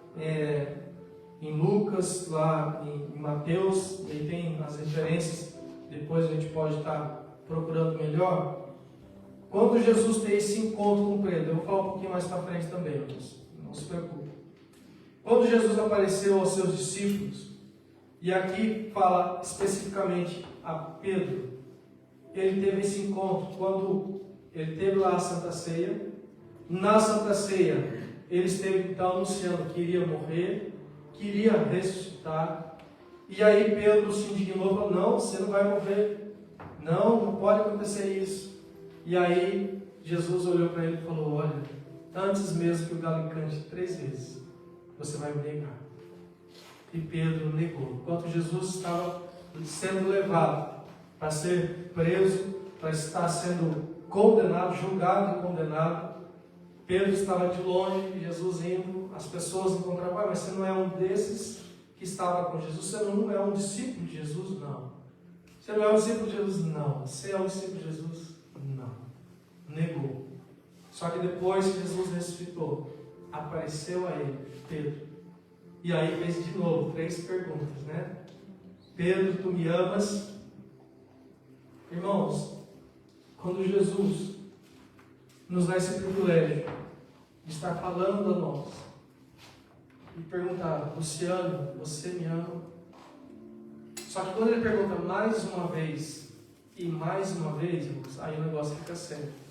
A: em Lucas, lá em Mateus, e tem as referências, depois a gente pode estar procurando melhor. Quando Jesus tem esse encontro com Pedro, eu vou falar um pouquinho mais para frente também, irmãos, não se preocupe. Quando Jesus apareceu aos seus discípulos, e aqui fala especificamente a Pedro, ele teve esse encontro quando ele teve lá a Santa Ceia. Na Santa Ceia, ele esteve então anunciando que iria morrer, que iria ressuscitar, e aí Pedro se indignou e falou: não, você não vai morrer, não pode acontecer isso. E aí Jesus olhou para ele e falou: olha, antes mesmo que o galo cante 3 vezes, você vai me negar. E Pedro negou. Enquanto Jesus estava sendo levado para ser preso, para estar sendo condenado, julgado e condenado, Pedro estava de longe, e Jesus indo, as pessoas encontravam: mas você não é um desses que estava com Jesus? Você não é um discípulo de Jesus? Não. Você não é um discípulo de Jesus? Não. Você é um discípulo de Jesus? Não. Negou. Só que depois que Jesus ressuscitou, apareceu a ele, Pedro. E aí fez de novo 3 perguntas, né? Pedro, tu me amas? Irmãos, quando Jesus nos dá esse privilégio de estar falando a nós e perguntar: Luciano, você me ama? Só que quando ele pergunta mais uma vez e mais uma vez, irmãos, aí o negócio fica sério.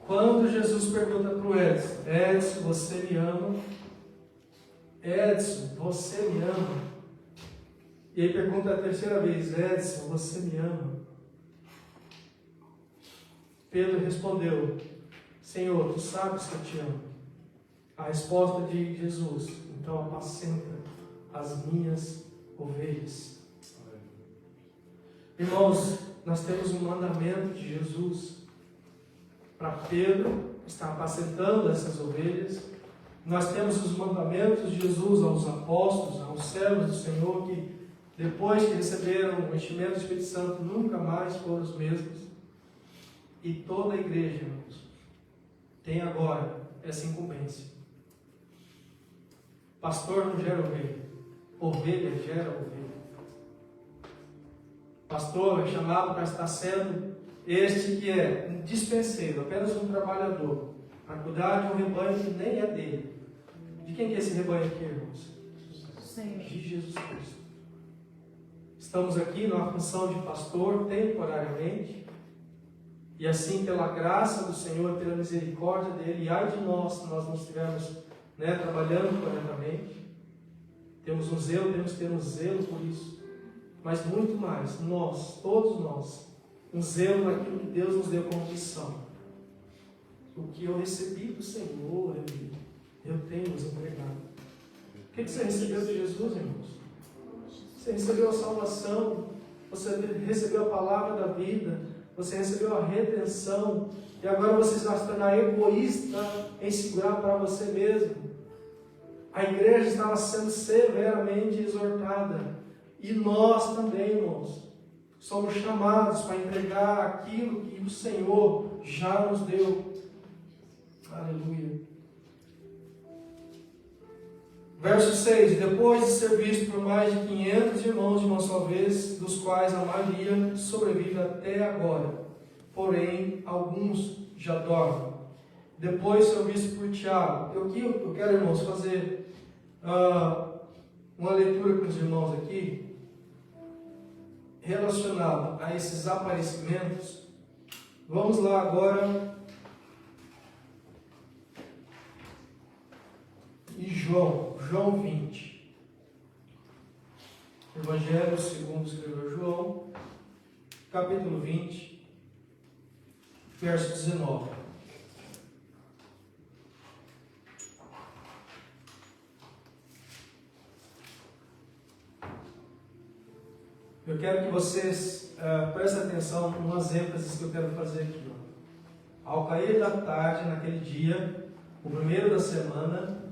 A: Quando Jesus pergunta para o Edson: Edson, você me ama? Edson, você me ama? E aí pergunta a terceira vez: Edson, você me ama? Pedro respondeu: Senhor, tu sabes que eu te amo. A resposta de Jesus: então apacenta as minhas ovelhas. Irmãos, nós temos um mandamento de Jesus para Pedro estar apacentando essas ovelhas. Nós temos os mandamentos de Jesus aos apóstolos, aos servos do Senhor, que depois que receberam o enchimento do Espírito Santo, nunca mais foram os mesmos. E toda a igreja, irmãos, tem agora essa incumbência. Pastor não gera ovelha, ovelha gera ovelha. Pastor é chamado para estar sendo este que é um dispenseiro, apenas um trabalhador, para cuidar de um rebanho que nem é dele. De quem que é esse rebanho aqui, irmãos?
B: Sim.
A: De Jesus Cristo. Estamos aqui numa função de pastor temporariamente, e assim, pela graça do Senhor, pela misericórdia dele, e ai de nós, se nós não estivermos trabalhando corretamente. Temos um zelo, temos que ter um zelo por isso. Mas muito mais, nós, todos nós, um zelo naquilo que Deus nos deu como missão. o que eu recebi do Senhor, eu tenho vos entregado. O que você recebeu de Jesus, irmãos? Você recebeu a salvação, você recebeu a palavra da vida, você recebeu a redenção, e agora você vai se tornar egoísta em segurar para você mesmo. A igreja estava sendo severamente exortada, e nós também, irmãos, somos chamados para entregar aquilo que o Senhor já nos deu. Aleluia. Verso 6: depois de ser visto por mais de 500 irmãos de uma só vez, dos quais a maioria sobrevive até agora, porém alguns já dormem. Depois de ser visto por Tiago. Eu quero, irmãos, fazer uma leitura com os irmãos aqui, relacionado a esses aparecimentos. Vamos lá agora em João 20. Evangelho segundo escreveu João, capítulo 20, verso 19. Eu quero que vocês prestem atenção em umas ênfases que eu quero fazer aqui. Ao cair da tarde, naquele dia, o primeiro da semana,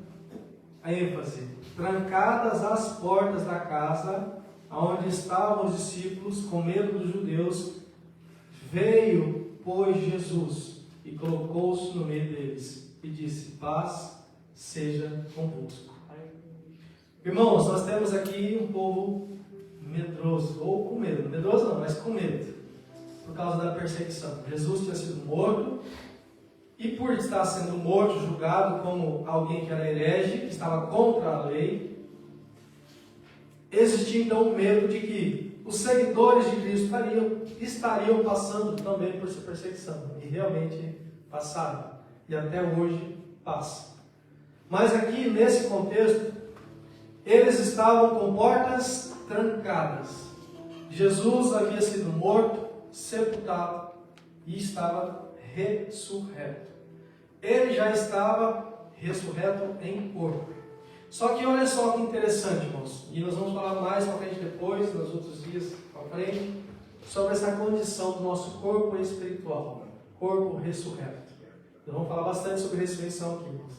A: a ênfase: trancadas as portas da casa onde estavam os discípulos, com medo dos judeus, veio, pois, Jesus e colocou-se no meio deles e disse: paz seja convosco. Irmãos, nós temos aqui um povo medroso, ou com medo, medroso não, mas com medo, por causa da perseguição. Jesus tinha sido morto, e por estar sendo morto, julgado como alguém que era herege, que estava contra a lei, existia então o medo de que os seguidores de Cristo estariam passando também por essa perseguição, e realmente passaram, e até hoje passa. Mas aqui, nesse contexto, eles estavam com portas trancadas. Jesus havia sido morto, sepultado e estava ressurreto. Ele já estava ressurreto em corpo. Só que olha só que interessante, irmãos, e nós vamos falar mais para frente depois, nos outros dias para frente, sobre essa condição do nosso corpo espiritual, corpo ressurreto. Nós vamos falar bastante sobre ressurreição aqui, irmãos.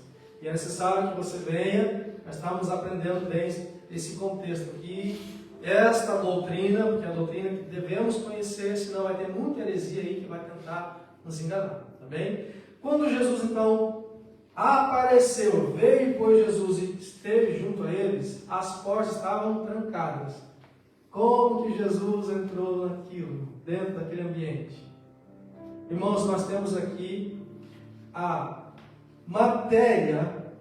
A: E é necessário que você venha, nós estamos aprendendo bem esse contexto aqui, esta doutrina, porque é a doutrina que devemos conhecer, senão vai ter muita heresia aí que vai tentar nos enganar, tá bem? Quando Jesus então apareceu, veio pois Jesus e esteve junto a eles, as portas estavam trancadas. Como que Jesus entrou naquilo, dentro daquele ambiente? Irmãos, nós temos aqui a matéria,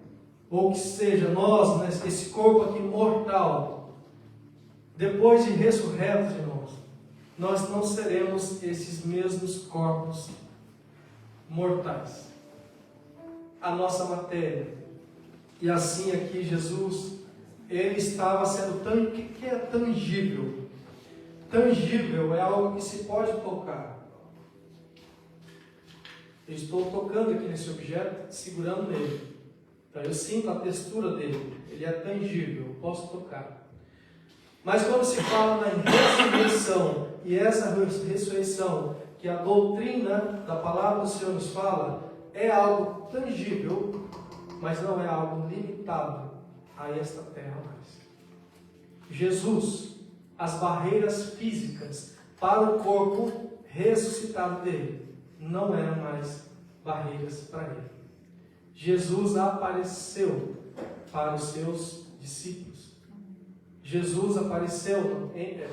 A: ou que seja, nós, né, esse corpo aqui mortal, depois de ressurretos, irmãos, nós não seremos esses mesmos corpos mortais. A nossa matéria. E assim aqui Jesus, ele estava sendo o que é tangível? Tangível é algo que se pode tocar. Eu estou tocando aqui nesse objeto, segurando nele. Então eu sinto a textura dele. Ele é tangível, eu posso tocar. Mas quando se fala na ressurreição, e essa ressurreição, que a doutrina da palavra do Senhor nos fala, é algo tangível, mas não é algo limitado a esta terra mais. Jesus, as barreiras físicas para o corpo ressuscitado dele, não eram mais barreiras para ele. Jesus apareceu para os seus discípulos. Jesus apareceu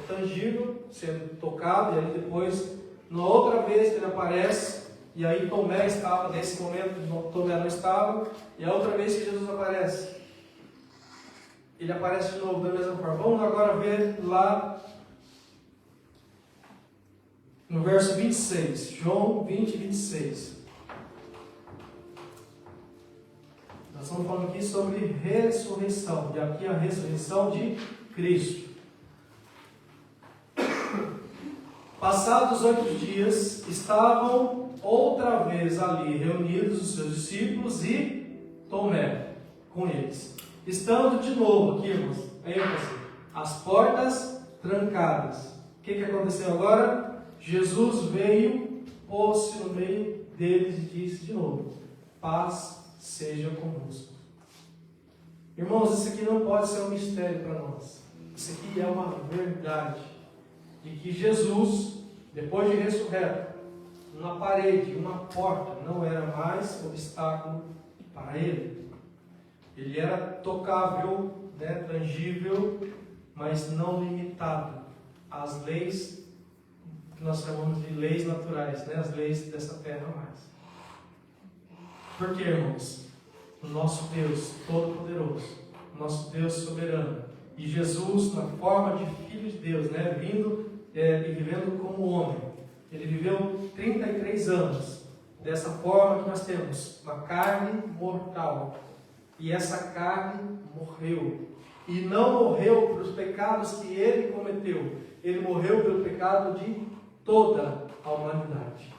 A: tangível, sendo tocado, e aí depois, na outra vez que ele aparece, e aí Tomé estava, nesse momento Tomé não estava, e a outra vez que Jesus aparece, ele aparece de novo da mesma forma. Vamos agora ver lá no verso 26, João 20, 26. Nós estamos falando aqui sobre ressurreição, e aqui a ressurreição de Cristo. Passados 8 dias, estavam outra vez ali reunidos os seus discípulos e Tomé com eles. Estando de novo, aqui irmãos, ênfase, as portas trancadas. O que aconteceu agora? Jesus veio, pôs-se no meio deles e disse de novo: paz seja convosco. Irmãos, isso aqui não pode ser um mistério para nós. Isso aqui é uma verdade. De que Jesus, depois de ressurreto, uma parede, uma porta, não era mais obstáculo para ele. Ele era tocável, tangível, mas não limitado às leis que nós chamamos de leis naturais, as leis dessa terra mais. Por quê, irmãos? O nosso Deus Todo-Poderoso, o nosso Deus Soberano, e Jesus, na forma de Filho de Deus, vindo e vivendo como homem, ele viveu 33 anos dessa forma que nós temos, uma carne mortal, e essa carne morreu, e não morreu pelos pecados que ele cometeu, ele morreu pelo pecado de toda a humanidade.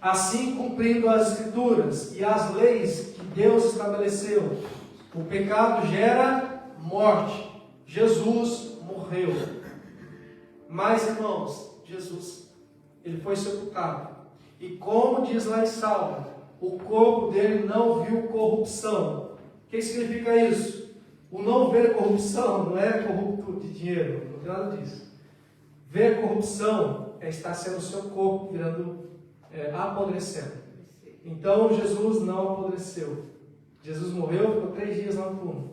A: Assim, cumprindo as Escrituras e as leis que Deus estabeleceu, o pecado gera morte. Jesus morreu. Mas, irmãos, Jesus, ele foi sepultado. E como diz lá em Salmo, o corpo dele não viu corrupção. O que significa isso? O não ver corrupção não é corrupto de dinheiro, não tem nada disso. Ver corrupção é estar sendo o seu corpo virando apodrecendo. Então Jesus não apodreceu. Jesus morreu, ficou 3 dias lá no túmulo,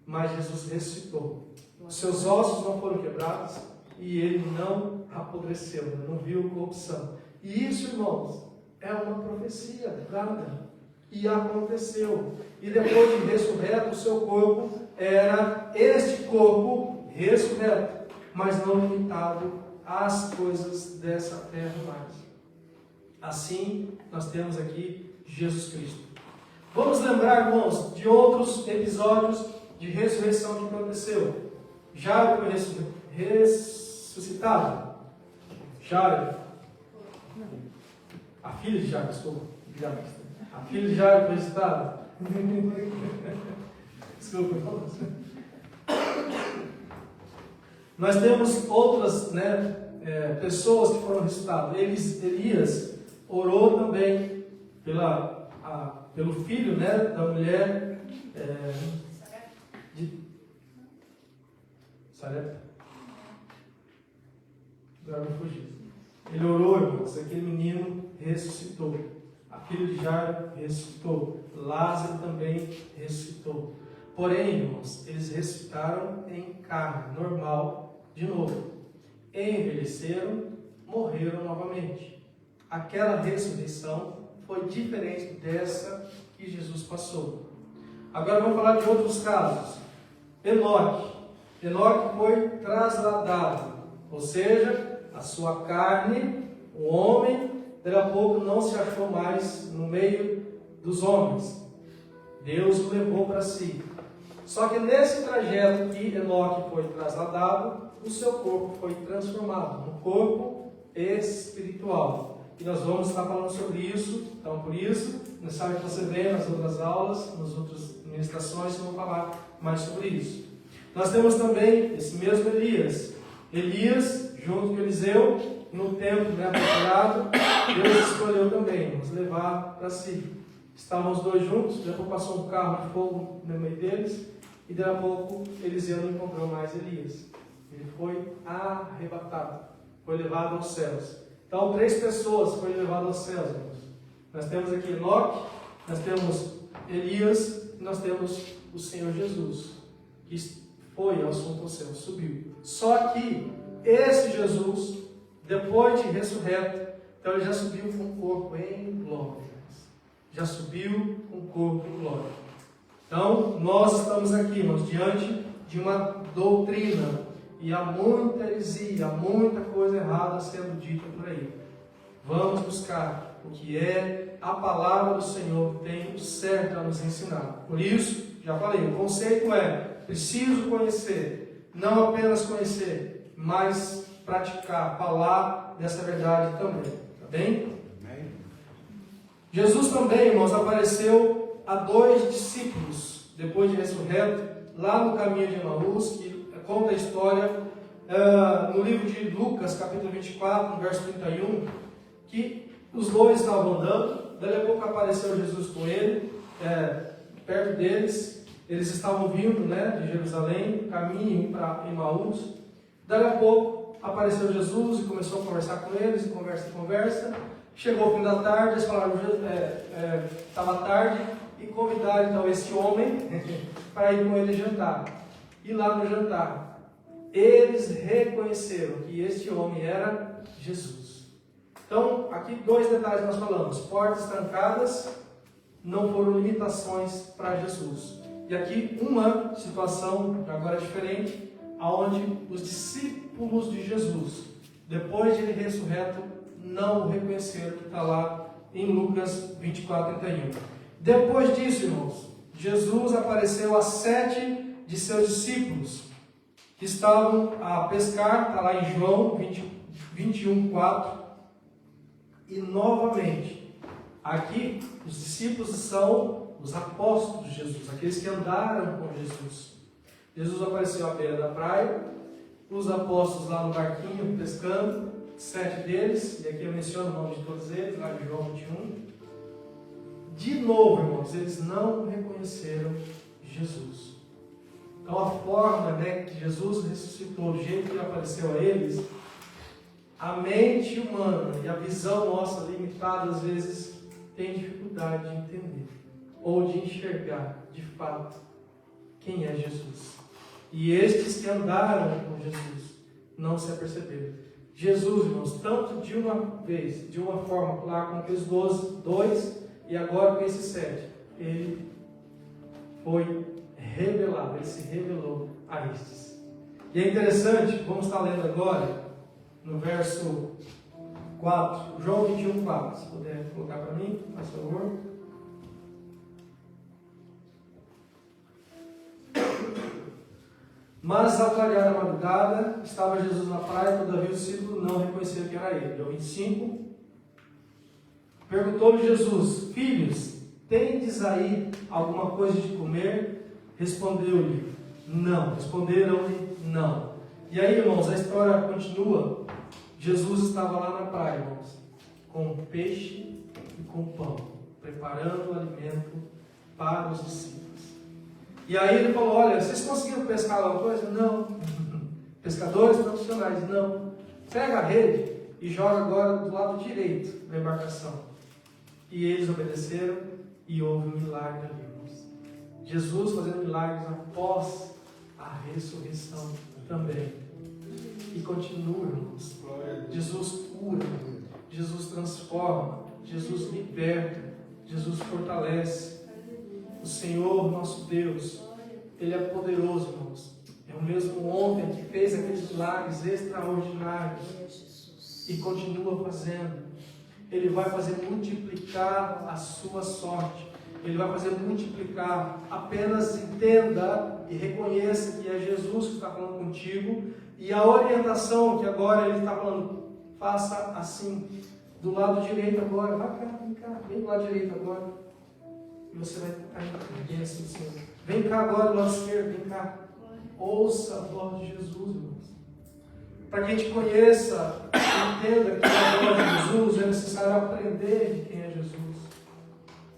A: mas Jesus ressuscitou. Os seus ossos não foram quebrados e ele não apodreceu, não viu corrupção. E isso, irmãos, é uma profecia dada e aconteceu. E depois de ressurreto, o seu corpo era este corpo ressurreto, mas não limitado às coisas dessa terra mais. Assim, nós temos aqui Jesus Cristo. Vamos lembrar, irmãos, de outros episódios de ressurreição que aconteceu. Jairo foi ressuscitado. Jairo, a filha de Jairo, desculpa. A filha de Jairo foi ressuscitada. Desculpa, irmãos. Nós temos outras pessoas que foram ressuscitadas. Elias orou também pelo filho da mulher de Sarepta. Agora não fugiu. Ele orou, irmãos, aquele menino ressuscitou. A filha de Jairo ressuscitou. Lázaro também ressuscitou. Porém, irmãos, eles ressuscitaram em carne normal de novo. Envelheceram, morreram novamente. Aquela ressurreição foi diferente dessa que Jesus passou. Agora vamos falar de outros casos. Enoque foi trasladado, ou seja, a sua carne, o homem, daqui a pouco não se achou mais no meio dos homens. Deus o levou para si. Só que nesse trajeto que Enoque foi trasladado, o seu corpo foi transformado num corpo espiritual. E nós vamos estar falando sobre isso. Então, por isso, necessário que você venha nas outras aulas, nas outras ministrações, que vão falar mais sobre isso. Nós temos também esse mesmo Elias. Elias, junto com Eliseu, no tempo apropriado, Deus escolheu também nos levar para si. Estavam os dois juntos, daqui a pouco passou um carro de fogo no meio deles, e daqui a pouco Eliseu não encontrou mais Elias. Ele foi arrebatado, foi levado aos céus. Então, 3 pessoas foram levadas aos céus, irmãos. Nós temos aqui Enoque, nós temos Elias, e nós temos o Senhor Jesus, que foi ao assunto ao céu, subiu. Só que esse Jesus, depois de ressurreto, então ele já subiu com o corpo em glória. Já subiu com o corpo em glória. Então, nós estamos aqui, irmãos, diante de uma doutrina. E há muita heresia, há muita coisa errada sendo dita por aí. Vamos buscar o que é a palavra do Senhor que tem o certo a nos ensinar. Por isso, já falei, o conceito é: preciso conhecer, não apenas conhecer, mas praticar, falar dessa verdade também. Tá bem? Jesus também, irmãos, apareceu a 2 discípulos, depois de ressurreto, lá no caminho de Emaús, que conta a história no livro de Lucas, capítulo 24, no verso 31, que os dois estavam andando, daí a pouco apareceu Jesus com ele, perto deles, eles estavam vindo, de Jerusalém, caminho para Emaús. Daí a pouco apareceu Jesus e começou a conversar com eles, conversa. Chegou o fim da tarde, eles falaram, estava tarde, e convidaram então esse homem para ir com ele jantar. E lá no jantar, eles reconheceram que este homem era Jesus. Então, aqui 2 detalhes nós falamos. Portas trancadas não foram limitações para Jesus. E aqui uma situação agora diferente, aonde os discípulos de Jesus, depois de ele ressurreto, não o reconheceram, que está lá em Lucas 24, 31. Depois disso, irmãos, Jesus apareceu a 7 de seus discípulos, que estavam a pescar, está lá em João 21, 4. E novamente, aqui os discípulos são os apóstolos de Jesus, aqueles que andaram com Jesus. Jesus apareceu à beira da praia, os apóstolos lá no barquinho pescando, 7 deles, e aqui eu menciono o nome de todos eles, lá de João 21. De novo, irmãos, eles não reconheceram Jesus. Então a forma que Jesus ressuscitou, do jeito que ele apareceu a eles, a mente humana e a visão nossa limitada, às vezes, tem dificuldade de entender, ou de enxergar, de fato, quem é Jesus. E estes que andaram com Jesus, não se aperceberam. Jesus, irmãos, tanto de uma vez, de uma forma, lá com aqueles 2, e agora com esses 7, ele foi revelado, ele se revelou a estes. E é interessante, vamos estar lendo agora, no verso 4, João 21, 4, se puder colocar para mim, por favor. Mas ao clarear a madrugada, estava Jesus na praia, todavia os discípulos não reconheceram que era ele. João 25. Perguntou-lhe Jesus: Filhos, tendes aí alguma coisa de comer? Respondeu-lhe: Não. Responderam-lhe: Não. E aí, irmãos, a história continua. Jesus estava lá na praia, irmãos, com peixe e com pão, preparando o alimento para os discípulos. E aí ele falou: olha, vocês conseguiram pescar alguma coisa? Não. Pescadores profissionais? Não. Pega a rede e joga agora do lado direito da embarcação. E eles obedeceram e houve um milagre ali, irmãos. Jesus fazendo milagres após a ressurreição também. E continua, irmãos. Jesus cura, Jesus transforma, Jesus liberta, Jesus fortalece. O Senhor, nosso Deus, Ele é poderoso, irmãos. É o mesmo ontem que fez aqueles milagres extraordinários e continua fazendo. Ele vai fazer multiplicar a sua sorte. Ele vai fazer multiplicar. Apenas entenda e reconheça que é Jesus que está falando contigo. E a orientação que agora Ele está falando, faça assim. Do lado direito agora. Vem cá, vem do lado direito agora. E você vai estar em bênção do Senhor. Vem cá agora do lado esquerdo, vem cá. Ouça a voz de Jesus, irmãos. Para que a gente conheça, entenda que a voz de Jesus é necessário aprender de quem é Jesus.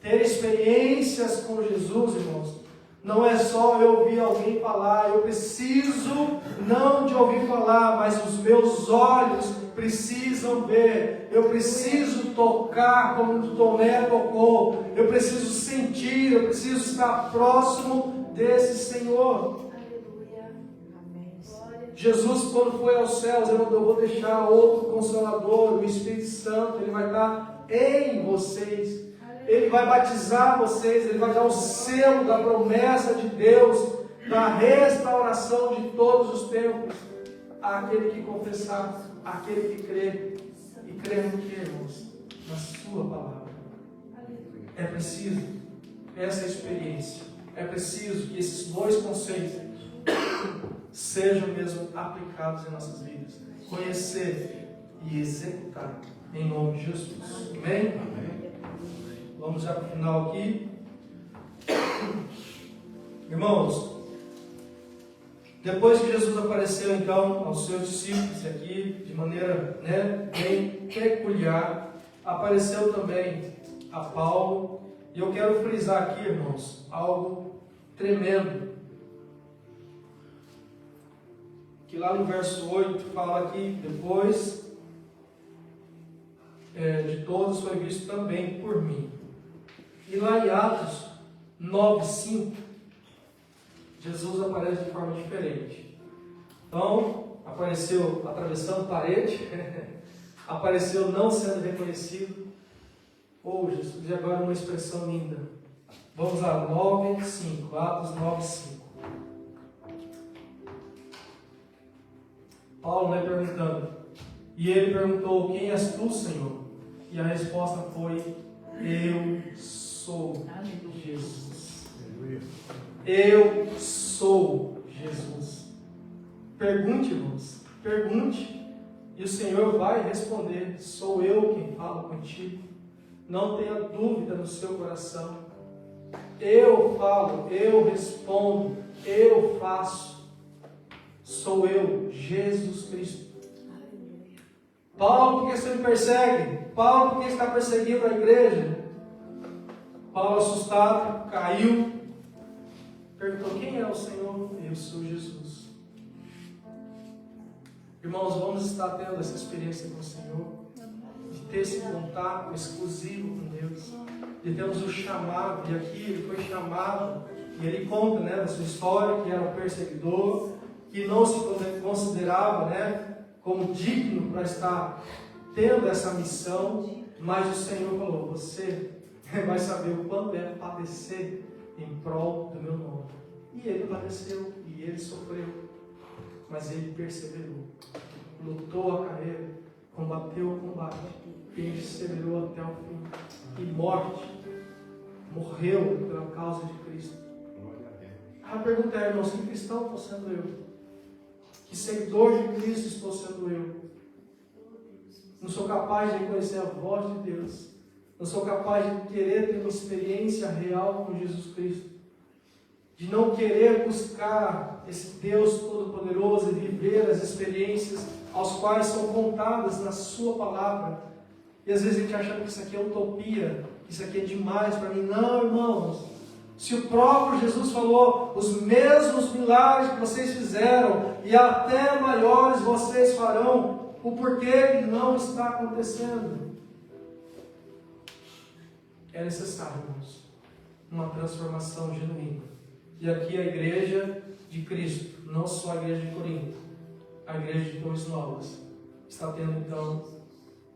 A: Ter experiências com Jesus, irmãos, não é só eu ouvir alguém falar. Eu preciso não de ouvir falar, mas os meus olhos precisam ver. Eu preciso tocar como Tomé tocou. Eu preciso sentir, eu preciso estar próximo desse Senhor. Jesus, quando foi aos céus, ele mandou: eu vou deixar outro Consolador, o Espírito Santo. Ele vai estar em vocês. Ele vai batizar vocês. Ele vai dar o selo da promessa de Deus, da restauração de todos os tempos, àquele que confessar, àquele que crê. E crê no que, irmãos? Na sua palavra. É preciso essa experiência. É preciso que esses 2 conceitos sejam mesmo aplicados em nossas vidas. Conhecer e executar, em nome de Jesus. Amém? Amém. Vamos já para o final aqui. Irmãos, depois que Jesus apareceu então aos seus discípulos aqui, de maneira bem peculiar, apareceu também a Paulo. E eu quero frisar aqui, irmãos, algo tremendo. Que lá no verso 8 fala que depois de todos foi visto também por mim. E lá em Atos 9:5, Jesus aparece de forma diferente. Então, apareceu atravessando parede, apareceu não sendo reconhecido. Jesus, e agora uma expressão linda. Vamos lá, 9:5, Atos 9:5. Paulo vai perguntando, e ele perguntou: quem és tu, Senhor? E a resposta foi: eu sou Jesus. Eu sou Jesus. Pergunte, irmãos, pergunte, e o Senhor vai responder: sou eu quem falo contigo. Não tenha dúvida no seu coração. Eu falo, eu respondo, eu faço. Sou eu, Jesus Cristo. Paulo, por que você me persegue? Paulo, por que está perseguindo a igreja? Paulo, assustado, caiu, perguntou: quem é o Senhor? Eu sou Jesus. Irmãos, vamos estar tendo essa experiência com o Senhor, de ter esse contato exclusivo com Deus, de termos o chamado. E aqui ele foi chamado, e ele conta da sua história, que era um perseguidor, que não se considerava como digno para estar tendo essa missão, mas o Senhor falou: você vai saber o quanto é padecer em prol do meu nome. E ele padeceu, e ele sofreu, mas ele perseverou, lutou a carreira, combateu o combate, perseverou até o fim, e morreu pela causa de Cristo. A pergunta é, irmãos, que cristão estou sendo eu? Que seguidor de Cristo estou sendo eu? Não sou capaz de reconhecer a voz de Deus. Não sou capaz de querer ter uma experiência real com Jesus Cristo. De não querer buscar esse Deus Todo-Poderoso e viver as experiências aos quais são contadas na sua palavra. E às vezes a gente acha que isso aqui é utopia, que isso aqui é demais para mim. Não, irmãos. Se o próprio Jesus falou: os mesmos milagres que vocês fizeram e até maiores vocês farão, o porquê que não está acontecendo? É necessário, irmãos, uma transformação genuína. E aqui a igreja de Cristo, não só a igreja de Corinto, a igreja de Torres Novas, está tendo então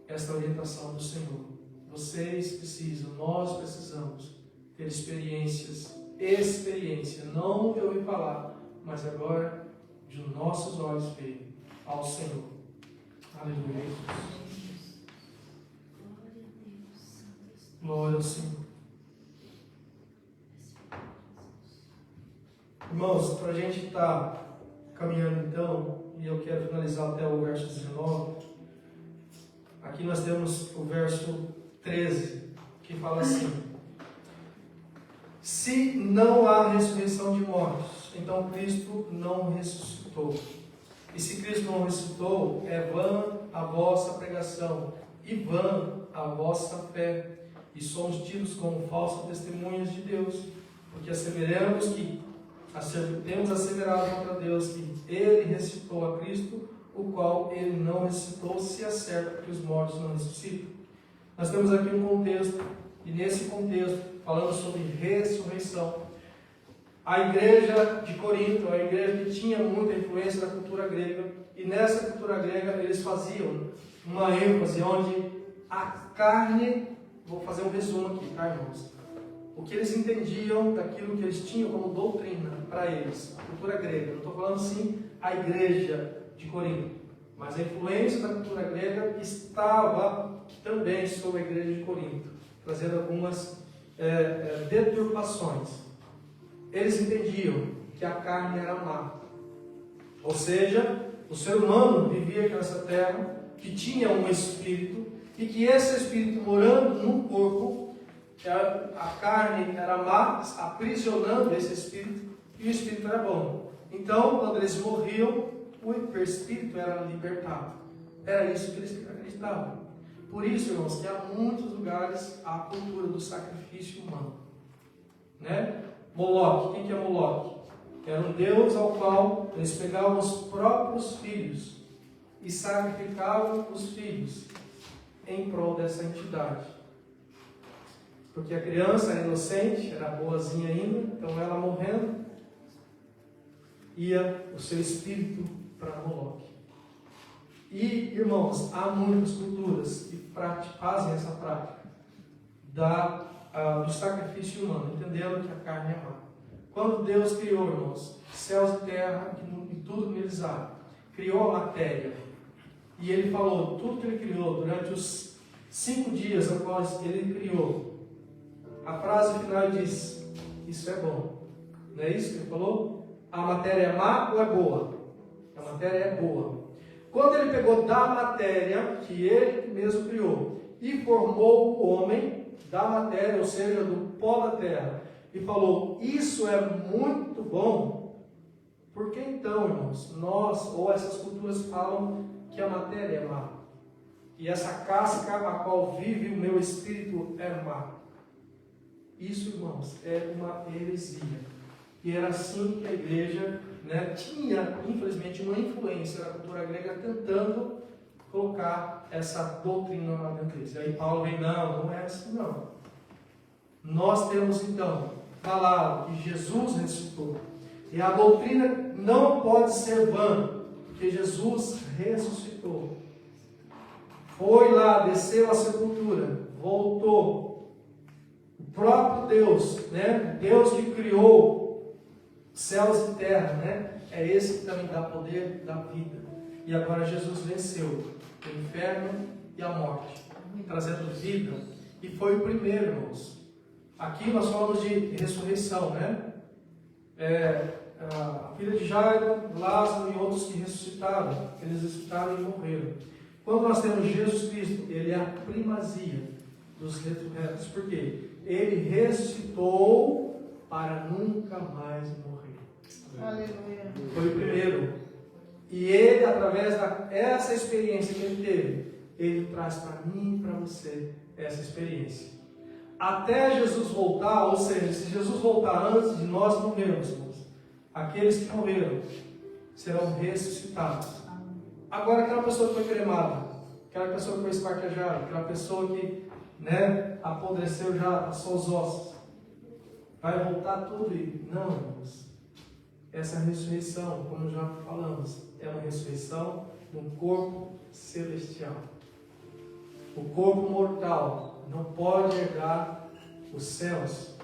A: esta orientação do Senhor. Vocês precisam, nós precisamos ter experiência, não de ouvir falar, mas agora de nossos olhos ver ao Senhor. Aleluia. Glória ao Senhor. Irmãos, para a gente estar caminhando então, e eu quero finalizar até o verso 19, aqui nós temos o verso 13, que fala assim: se não há ressurreição de mortos, então Cristo não ressuscitou. E se Cristo não ressuscitou, é vã a vossa pregação, e vã a vossa fé. E somos tidos como falsos testemunhas de Deus, porque temos asseverado contra Deus que Ele ressuscitou a Cristo, o qual Ele não ressuscitou, se é certo que os mortos não ressuscitam. Nós temos aqui um contexto, e nesse contexto, falando sobre ressurreição, a igreja de Corinto, a igreja que tinha muita influência da cultura grega, e nessa cultura grega eles faziam uma ênfase onde a carne, vou fazer um resumo aqui, tá, irmãos? O que eles entendiam daquilo que eles tinham como doutrina para eles, a cultura grega, não estou falando assim a igreja de Corinto, mas a influência da cultura grega estava também sobre a igreja de Corinto, trazendo algumas deturpações. Eles entendiam que a carne era má, Ou seja, o ser humano vivia aqui nessa terra, que tinha um espírito, e que esse espírito morando num corpo, a carne era má, aprisionando esse espírito, e o espírito era bom. Então, quando eles morriam, o espírito era libertado. Era isso que eles acreditavam. Por isso, irmãos, que há muitos lugares a cultura do sacrifício humano. Né? Moloque, quem que é Moloque? Era um deus ao qual eles pegavam os próprios filhos e sacrificavam os filhos em prol dessa entidade. Porque a criança era inocente, era boazinha ainda, então ela morrendo, ia o seu espírito para Moloque. E, irmãos, há muitas culturas que fazem essa prática do sacrifício humano, entendendo que a carne é má. Quando Deus criou, irmãos, céus e terra e tudo que eles há, criou a matéria, e Ele falou, tudo que Ele criou durante os 5 dias após Ele criou, a frase final diz, isso é bom. Não é isso que Ele falou? A matéria é má ou é boa? A matéria é boa. Quando Ele pegou da matéria, que Ele mesmo criou, e formou o homem da matéria, ou seja, do pó da terra, e falou, isso é muito bom, por que então, irmãos, nós, ou essas culturas falam que a matéria é má, e essa casca a qual vive o meu espírito é má? Isso, irmãos, é uma heresia. E era assim que a igreja, tinha, infelizmente, uma influência da cultura grega tentando colocar essa doutrina na dentro deles. E aí Paulo vem, não é assim não. Nós temos então falado que Jesus ressuscitou. E a doutrina não pode ser vã, porque Jesus ressuscitou. Foi lá, desceu à sepultura, voltou. O próprio Deus, Deus que criou céus e terra, é esse que também dá poder da vida. E agora Jesus venceu o inferno e a morte, trazendo vida. E foi o primeiro, irmãos. Aqui nós falamos de ressurreição, a filha de Jairo, Lázaro e outros que ressuscitaram. Eles ressuscitaram e morreram. Quando nós temos Jesus Cristo, Ele é a primazia dos ressurretos. Por quê? Ele ressuscitou para nunca mais morrer.
B: Aleluia.
A: Foi o primeiro. E Ele, através dessa experiência que Ele teve, Ele traz para mim e para você essa experiência. Até Jesus voltar, ou seja, se Jesus voltar antes de nós morrermos, aqueles que morreram serão ressuscitados. Agora, aquela pessoa que foi cremada, aquela pessoa que foi esquartejada, aquela pessoa que apodreceu já os seus ossos, vai voltar tudo e... Não, irmãos. Essa ressurreição, como já falamos, é uma ressurreição de um corpo celestial. O corpo mortal não pode herdar os céus.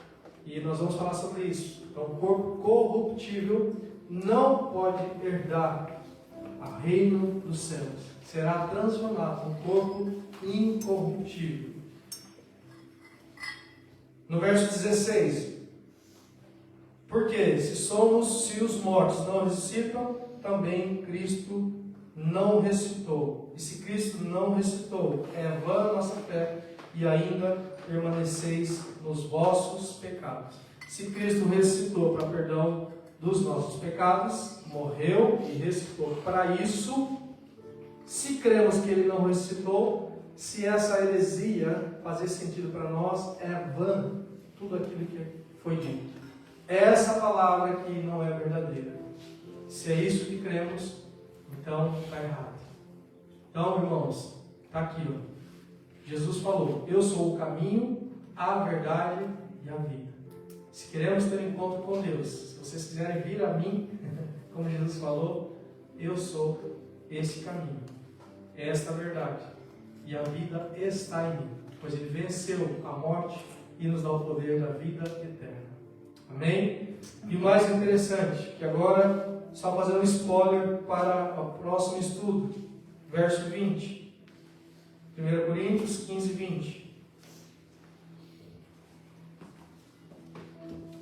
A: E nós vamos falar sobre isso. Então, o corpo corruptível não pode herdar o reino dos céus. Será transformado num corpo incorruptível. No verso 16. Porque se os mortos não ressuscitam, também Cristo não ressuscitou. E se Cristo não ressuscitou, é vã a nossa fé e ainda permaneceis nos vossos pecados. Se Cristo ressuscitou para perdão dos nossos pecados, morreu e ressuscitou para isso, se cremos que Ele não ressuscitou, se essa heresia fazer sentido para nós, é vã tudo aquilo que foi dito. Essa palavra aqui não é verdadeira. Se é isso que cremos, então está errado. Então, irmãos, está aqui, Jesus falou, eu sou o caminho, a verdade e a vida. Se queremos ter um encontro com Deus, se vocês quiserem vir a mim, como Jesus falou, eu sou esse caminho, esta verdade, e a vida está em mim, pois Ele venceu a morte e nos dá o poder da vida eterna. Amém? E o mais interessante, que agora, só fazendo um spoiler para o próximo estudo, verso 20, 1 Coríntios 15, 20.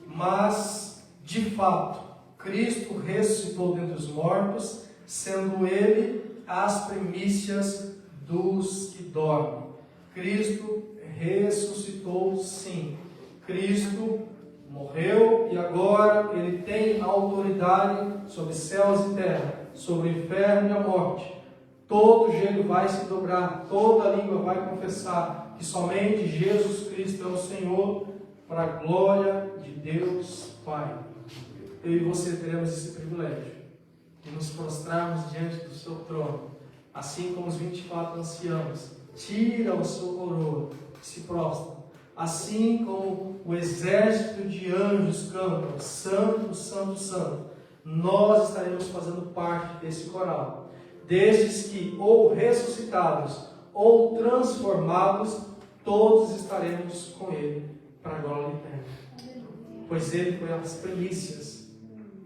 A: Mas, de fato, Cristo ressuscitou dentre os mortos, sendo Ele as primícias dos que dormem. Cristo ressuscitou, sim. Cristo morreu e agora Ele tem autoridade sobre céus e terra, sobre o inferno e a morte. Todo joelho vai se dobrar, toda língua vai confessar que somente Jesus Cristo é o Senhor, para a glória de Deus Pai. Eu e você teremos esse privilégio de nos prostrarmos diante do seu trono, assim como os 24 anciãos tiram a sua coroa e se prostram, assim como o exército de anjos cantam, Santo, Santo, Santo. Nós estaremos fazendo parte desse coral, destes que, ou ressuscitados, ou transformados, todos estaremos com Ele para a glória eterna. Pois Ele foi as primícias,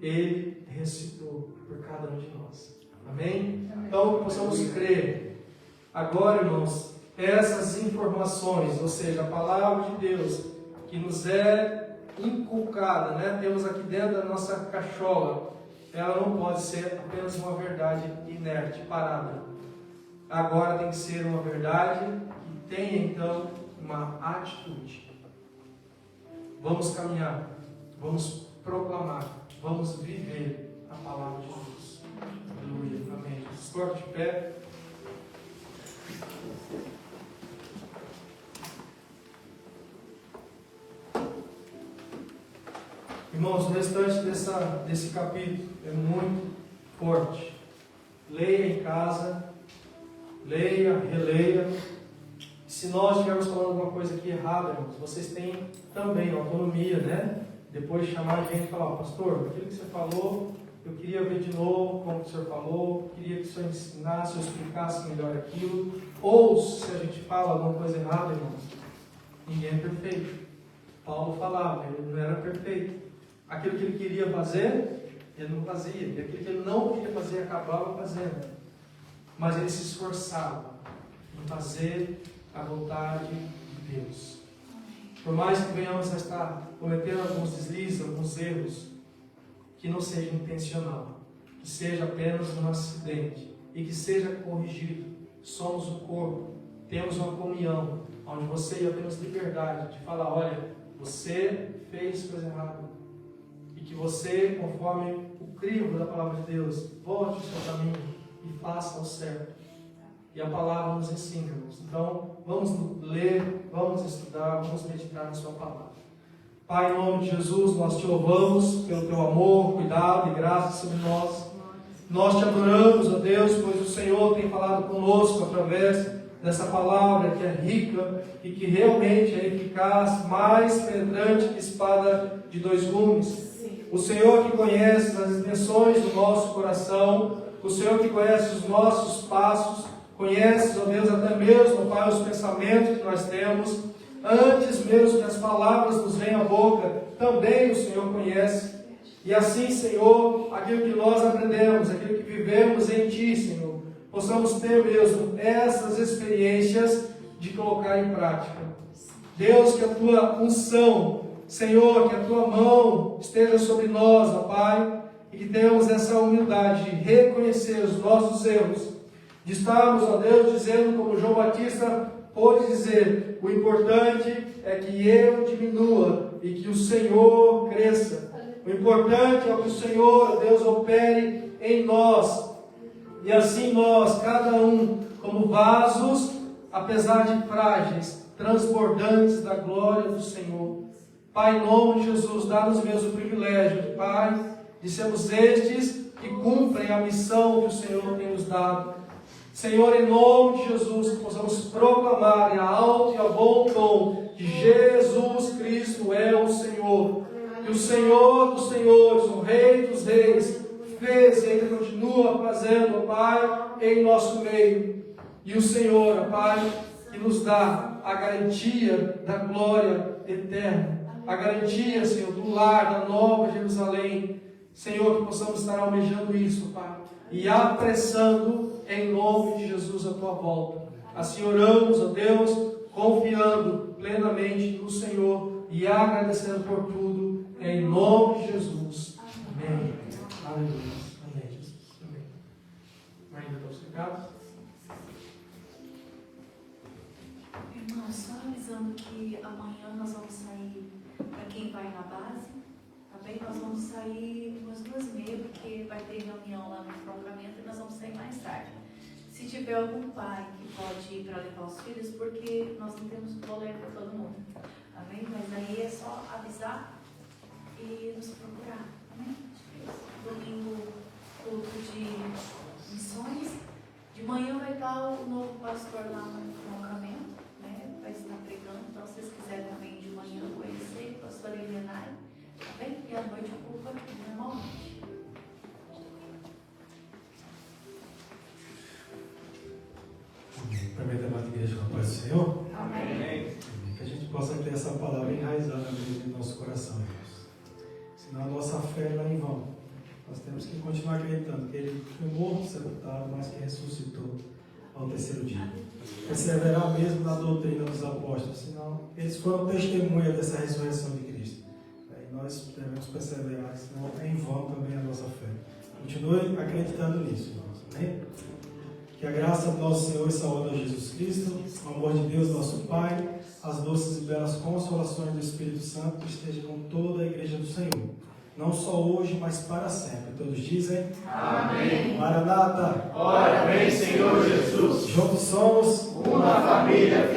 A: Ele ressuscitou por cada um de nós. Amém? Então, possamos crer. Agora, irmãos, essas informações, ou seja, a palavra de Deus, que nos é inculcada, né? Temos aqui dentro da nossa cachola, ela não pode ser apenas uma verdade inerte, parada. Agora tem que ser uma verdade que tenha, então, uma atitude. Vamos caminhar, vamos proclamar, vamos viver a palavra de Deus. Aleluia, amém. Escorte de pé. Irmãos, o restante desse capítulo é muito forte. Leia em casa, leia, releia. Se nós estivermos falando alguma coisa aqui errada, irmãos, vocês têm também autonomia, né? Depois de chamar a gente e falar, pastor, aquilo que você falou, eu queria ver de novo como o senhor falou, queria que o senhor ensinasse ou explicasse melhor aquilo. Ou se a gente fala alguma coisa errada, irmãos, ninguém é perfeito. Paulo falava, ele não era perfeito. Aquilo que ele queria fazer, ele não fazia. E aquilo que ele não queria fazer, acabava fazendo. Mas ele se esforçava em fazer a vontade de Deus. Por mais que venhamos a estar cometendo alguns deslizes, alguns erros, que não seja intencional, que seja apenas um acidente e que seja corrigido. Somos o corpo, temos uma comunhão, onde você e eu temos liberdade de falar, olha, você fez coisa errada. E que você, conforme o crivo da palavra de Deus, volte o seu caminho e faça o certo. E a palavra nos ensina, irmãos. Então, vamos ler, vamos estudar, vamos meditar na sua palavra. Pai, em nome de Jesus, nós te louvamos pelo teu amor, cuidado e graça sobre nós. Nós te adoramos, ó Deus, pois o Senhor tem falado conosco através dessa palavra que é rica e que realmente é eficaz, mais penetrante que espada de 2 gumes. O Senhor que conhece as intenções do nosso coração, o Senhor que conhece os nossos passos, conhece, ó Deus, até mesmo, Pai, os pensamentos que nós temos, antes mesmo que as palavras nos venham à boca, também o Senhor conhece. E assim, Senhor, aquilo que nós aprendemos, aquilo que vivemos em Ti, Senhor, possamos ter mesmo essas experiências de colocar em prática. Deus, que a Tua unção, Senhor, que a Tua mão esteja sobre nós, ó Pai, e que tenhamos essa humildade de reconhecer os nossos erros, de estarmos, ó Deus, dizendo como João Batista pôde dizer, o importante é que eu diminua e que o Senhor cresça. O importante é que o Senhor, Deus, opere em nós. E assim nós, cada um, como vasos, apesar de frágeis, transbordantes da glória do Senhor. Pai, em nome de Jesus, dá-nos mesmo o privilégio, Pai, de sermos estes que cumprem a missão que o Senhor tem nos dado. Senhor, em nome de Jesus, que possamos proclamar em alto e a bom tom que Jesus Cristo é o Senhor. Que o Senhor dos Senhores, o Rei dos Reis, fez e ainda continua fazendo, Pai, em nosso meio. E o Senhor, Pai, que nos dá a garantia da glória eterna. A garantia, Senhor, do lar, da nova Jerusalém. Senhor, que possamos estar almejando isso, Pai, e apressando em nome de Jesus a Tua volta. Assim oramos, ó Deus, confiando plenamente no Senhor e agradecendo por tudo, em nome de Jesus. Amém. Aleluia. Amém, Jesus. Amém. Ainda para os recados?
B: Irmão, só avisando que amanhã nós vamos sair, para quem vai na base, tá bem? Nós vamos sair umas 2h30, porque vai ter reunião lá no entroncamento e nós vamos sair mais tarde. Se tiver algum pai que pode ir para levar os filhos, porque nós não temos boleto para todo mundo, amém? Mas aí é só avisar e nos procurar, amém? Domingo, culto de missões. De manhã vai estar o novo pastor lá no entroncamento, né? Vai estar pregando, então se vocês quiserem também de manhã conhecer o pastor Elianai, tá bem? E à noite o culto aqui, normalmente.
C: Permita a igreja com a paz do Senhor.
B: Amém.
C: Que a gente possa ter essa palavra enraizada mesmo no nosso coração, irmãos. Senão a nossa fé não é em vão. Nós temos que continuar acreditando que Ele foi morto, sepultado, mas que ressuscitou ao terceiro dia. Perseverar mesmo na doutrina dos apóstolos, senão eles foram testemunha dessa ressurreição de Cristo. E nós devemos perseverar, senão é em vão também a nossa fé. Continue acreditando nisso, irmãos. Amém? Que a graça do nosso Senhor e Salvador Jesus Cristo, o amor de Deus, nosso Pai, as doces e belas consolações do Espírito Santo estejam com toda a igreja do Senhor. Não só hoje, mas para sempre. Todos dizem
D: Amém.
C: Maranata.
D: Ora vem, Senhor Jesus.
C: Juntos somos
D: uma família feliz.